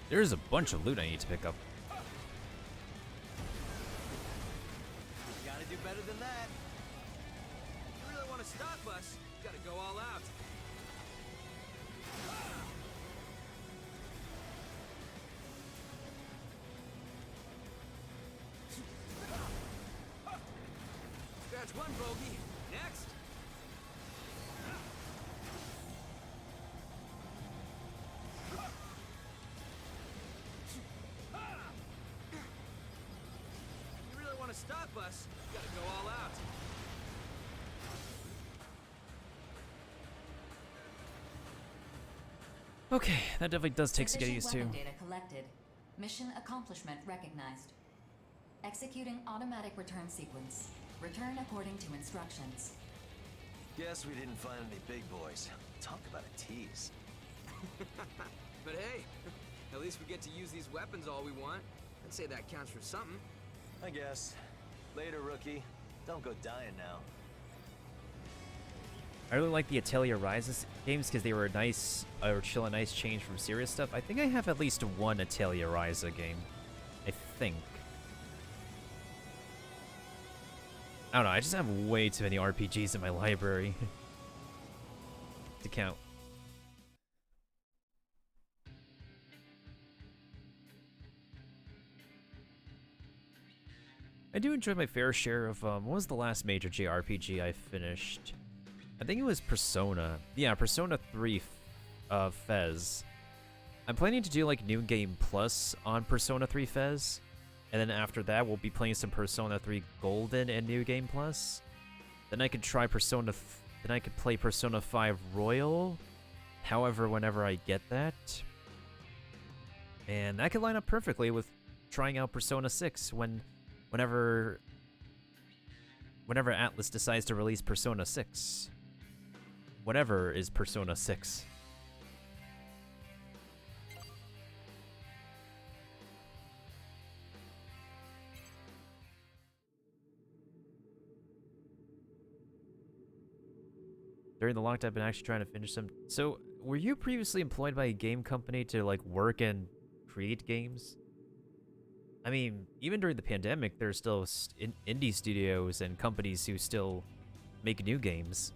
There's a bunch of loot I need to pick up. Gotta do better than that. You really want to stop us? You gotta go all out. Scratch one bogey. Next. You really want to stop us? You gotta go all out. Okay, that definitely does take some getting used Sufficient to. weapon data collected. Mission accomplishment recognized. Executing automatic return sequence. Return according to instructions. Guess we didn't find any big boys. Talk about a tease. But hey, at least we get to use these weapons all we want. I'd say that counts for something. I guess. Later, rookie. Don't go dying now. I really like the Atelier Rises games because they were a nice, or chill, a nice change from serious stuff. I think I have at least one Atelier Ryza game. I think. I don't know, I just have way too many RPGs in my library to count. I do enjoy my fair share of, what was the last major JRPG I finished? I think it was Persona. Yeah, Persona 3 Fez. I'm planning to do like New Game Plus on Persona 3 Fez. And then after that, we'll be playing some Persona 3 Golden and New Game Plus. Then I could try then I could play Persona 5 Royal. However, whenever I get that. And that could line up perfectly with trying out Persona 6 whenever Atlas decides to release Persona 6. Whatever is Persona 6. During the lockdown, I've been actually trying to finish some. So, were you previously employed by a game company to like work and create games? I mean, even during the pandemic, there's still indie studios and companies who still make new games.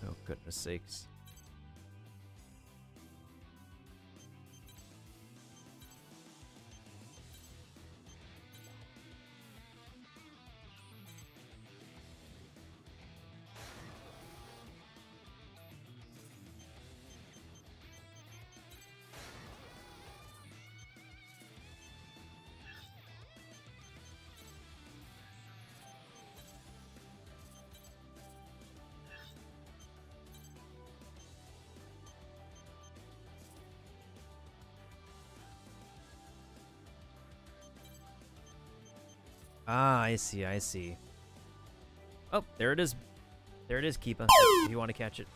Oh, goodness sakes. Ah, I see, I see. Oh, there it is. There it is, Keepa, if you want to catch it.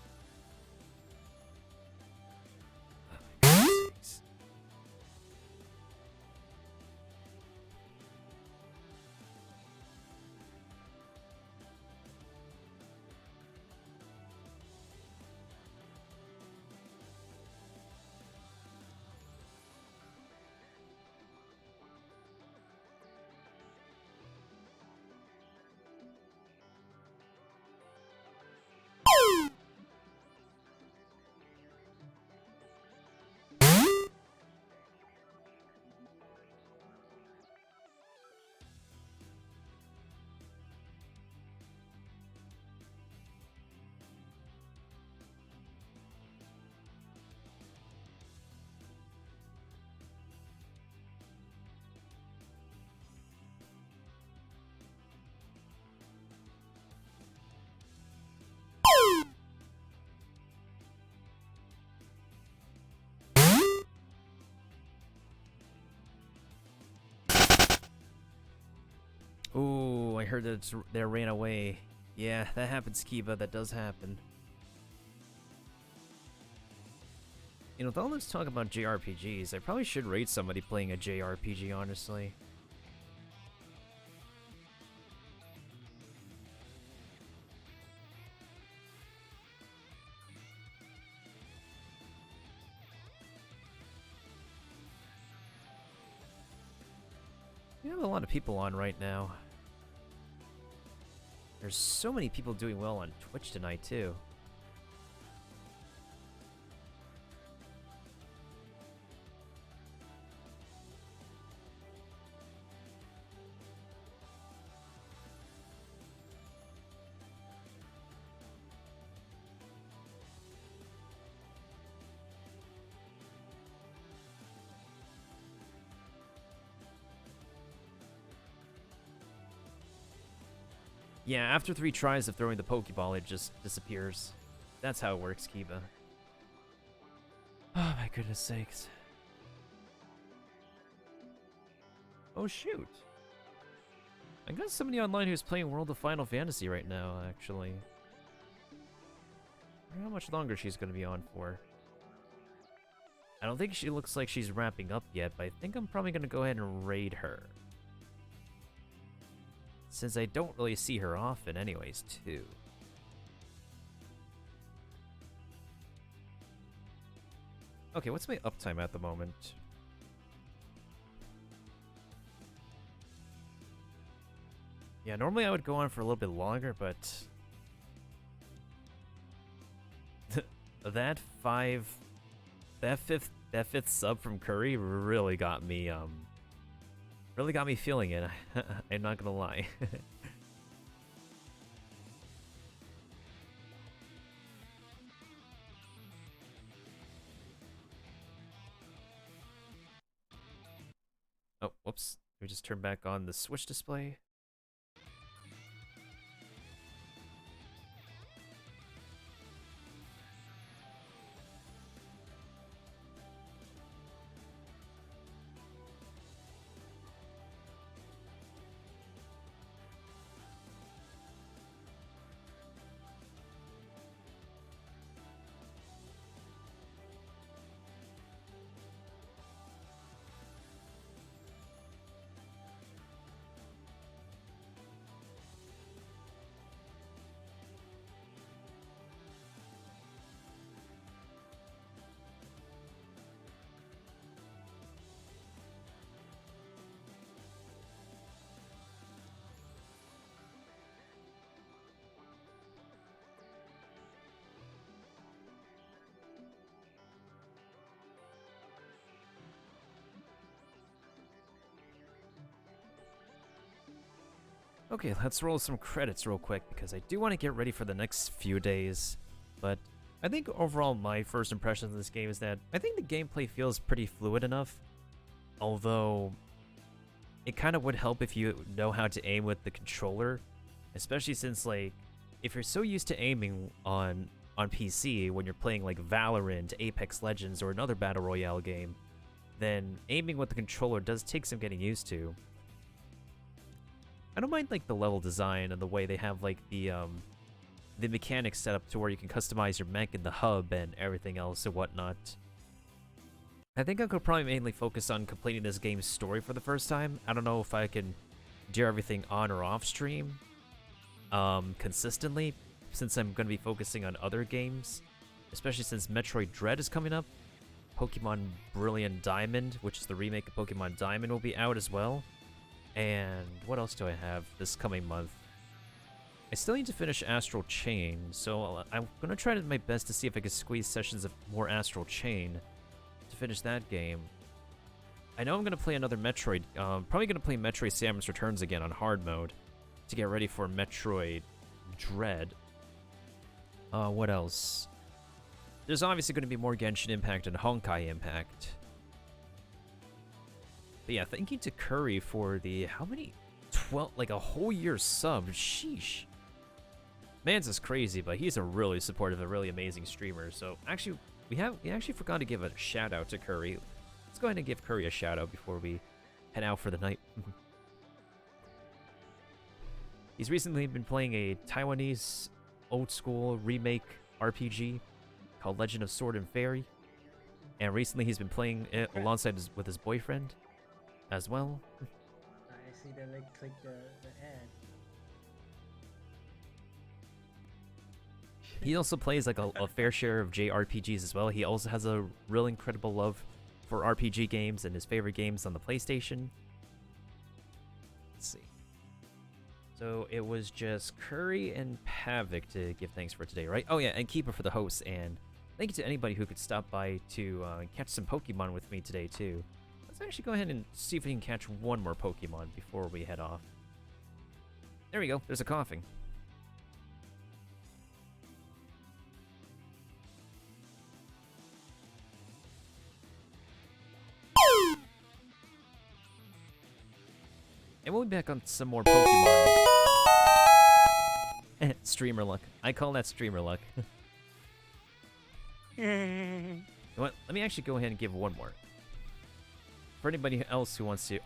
heard that they ran away. Yeah, that happens, Kiba. That does happen. You know, with all this talk about JRPGs, I probably should rate somebody playing a JRPG, honestly. We have a lot of people on right now. There's so many people doing well on Twitch tonight, too. Yeah, after 3 tries of throwing the Pokeball, it just disappears. That's how it works, Kiba. Oh my goodness sakes. Oh shoot. I got somebody online who's playing World of Final Fantasy right now, actually. I wonder how much longer she's going to be on for. I don't think she looks like she's wrapping up yet, but I think I'm probably going to go ahead and raid her. Since I don't really see her often anyways, too. Okay, what's my uptime at the moment? Yeah, normally I would go on for a little bit longer, but... that fifth sub from Curry really got me, feeling it. I'm not gonna lie. Oh, whoops. We just turned back on the Switch display. Okay, let's roll some credits real quick because I do want to get ready for the next few days. But I think overall my first impression of this game is that I think the gameplay feels pretty fluid enough. Although it kind of would help if you know how to aim with the controller, especially since like if you're so used to aiming on PC when you're playing like Valorant, Apex Legends, or another battle royale game, then aiming with the controller does take some getting used to. I don't mind like the level design and the way they have like the mechanics set up to where you can customize your mech in the hub and everything else and whatnot. I think I could probably mainly focus on completing this game's story for the first time. I don't know if I can do everything on or off stream consistently, since I'm going to be focusing on other games, especially since Metroid Dread is coming up. Pokemon Brilliant Diamond, which is the remake of Pokemon Diamond, will be out as well. And what else do I have this coming month? I still need to finish Astral Chain, so I'm going to try my best to see if I can squeeze sessions of more Astral Chain to finish that game. I know I'm going to play another Metroid. Probably going to play Metroid Samus Returns again on hard mode to get ready for Metroid Dread. What else? There's obviously going to be more Genshin Impact and Honkai Impact. But yeah, thank you to Curry for the, how many? 12, like a whole year sub. Sheesh. Man's is crazy, but he's a really supportive, a really amazing streamer. So actually, we actually forgot to give a shout out to Curry. Let's go ahead and give Curry a shout out before we head out for the night. He's recently been playing a Taiwanese old school remake RPG called Legend of Sword and Fairy. And recently he's been playing it alongside with his boyfriend as well. I see that they click the ad. He also plays like a fair share of JRPGs as well. He also has a real incredible love for RPG games and his favorite games on the PlayStation. Let's see. So it was just Curry and Pavik to give thanks for today, right? Oh yeah, and Keeper for the hosts, and thank you to anybody who could stop by to catch some Pokemon with me today too. Let's actually go ahead and see if we can catch one more Pokemon before we head off. There we go, there's a coughing. And we'll be back on some more Pokemon. Streamer luck. I call that streamer luck. You know what? Let me actually go ahead and give one more. For anybody else who wants to...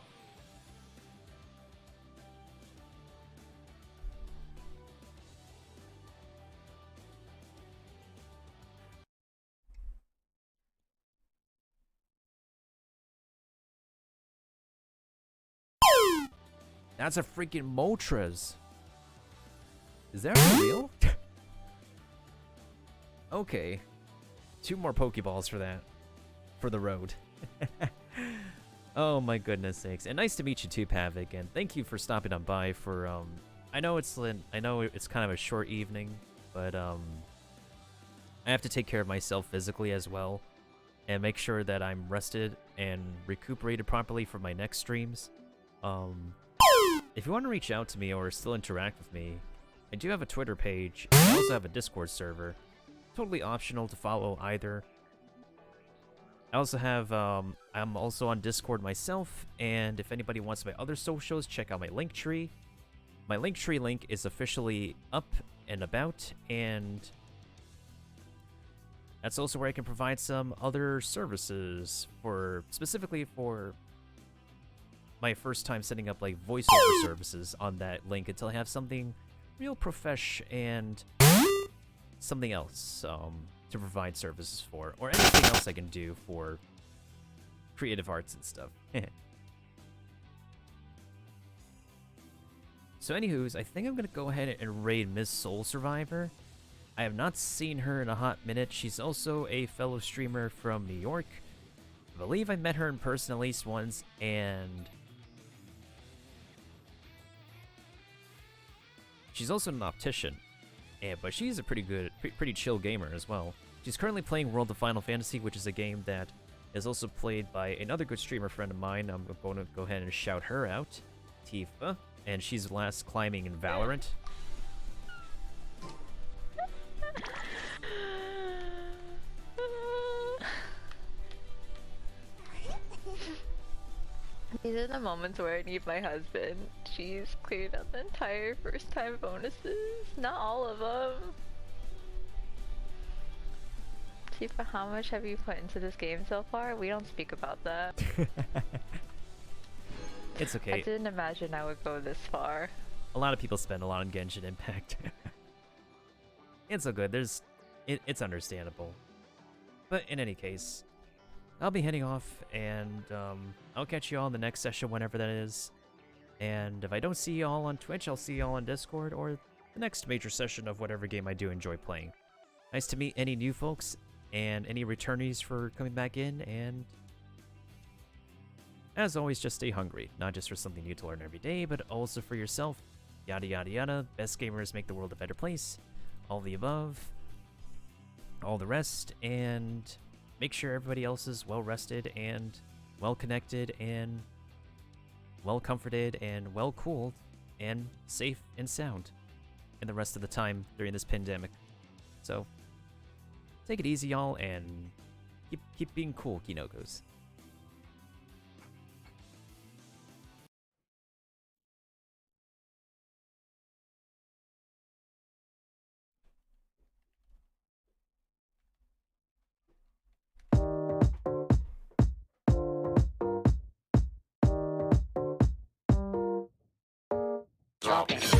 That's a freaking Moltres. Is that real? Okay. 2 more Pokeballs for that. For the road. Oh my goodness sakes. And nice to meet you too, Pavik. And thank you for stopping on by for I know it's kind of a short evening, but I have to take care of myself physically as well and make sure that I'm rested and recuperated properly for my next streams. If you want to reach out to me or still interact with me, I do have a Twitter page. I also have a Discord server. Totally optional to follow either. I also have, I'm also on Discord myself, and if anybody wants my other socials, check out my Linktree. My Linktree link is officially up and about, and that's also where I can provide some other services specifically for my first time setting up like voiceover services on that link until I have something real profesh and something else to provide services for, or anything else I can do for creative arts and stuff. So anywho's, I think I'm gonna go ahead and raid Miss Soul Survivor. I have not seen her in a hot minute. She's also a fellow streamer from New York. I believe I met her in person at least once, and she's also an optician, but she's a pretty chill gamer as well. She's currently playing World of Final Fantasy, which is a game that is also played by another good streamer friend of mine. I'm going to go ahead and shout her out, Tifa, and she's last climbing in Valorant. These are the moments where I need my husband. She's cleared out the entire first time bonuses. Not all of them. Tifa, how much have you put into this game so far? We don't speak about that. It's okay. I didn't imagine I would go this far. A lot of people spend a lot on Genshin Impact. It's so good. It's understandable. But in any case, I'll be heading off, and I'll catch you all in the next session whenever that is. And if I don't see you all on Twitch, I'll see you all on Discord, or the next major session of whatever game I do enjoy playing. Nice to meet any new folks, and any returnees for coming back in, and as always, just stay hungry. Not just for something new to learn every day, but also for yourself. Yada yada yada. Best gamers make the world a better place. All the above. All the rest, and make sure everybody else is well rested and well connected and well comforted and well cooled and safe and sound in the rest of the time during this pandemic. So take it easy, y'all, and keep being cool, Kinokos. Drop it.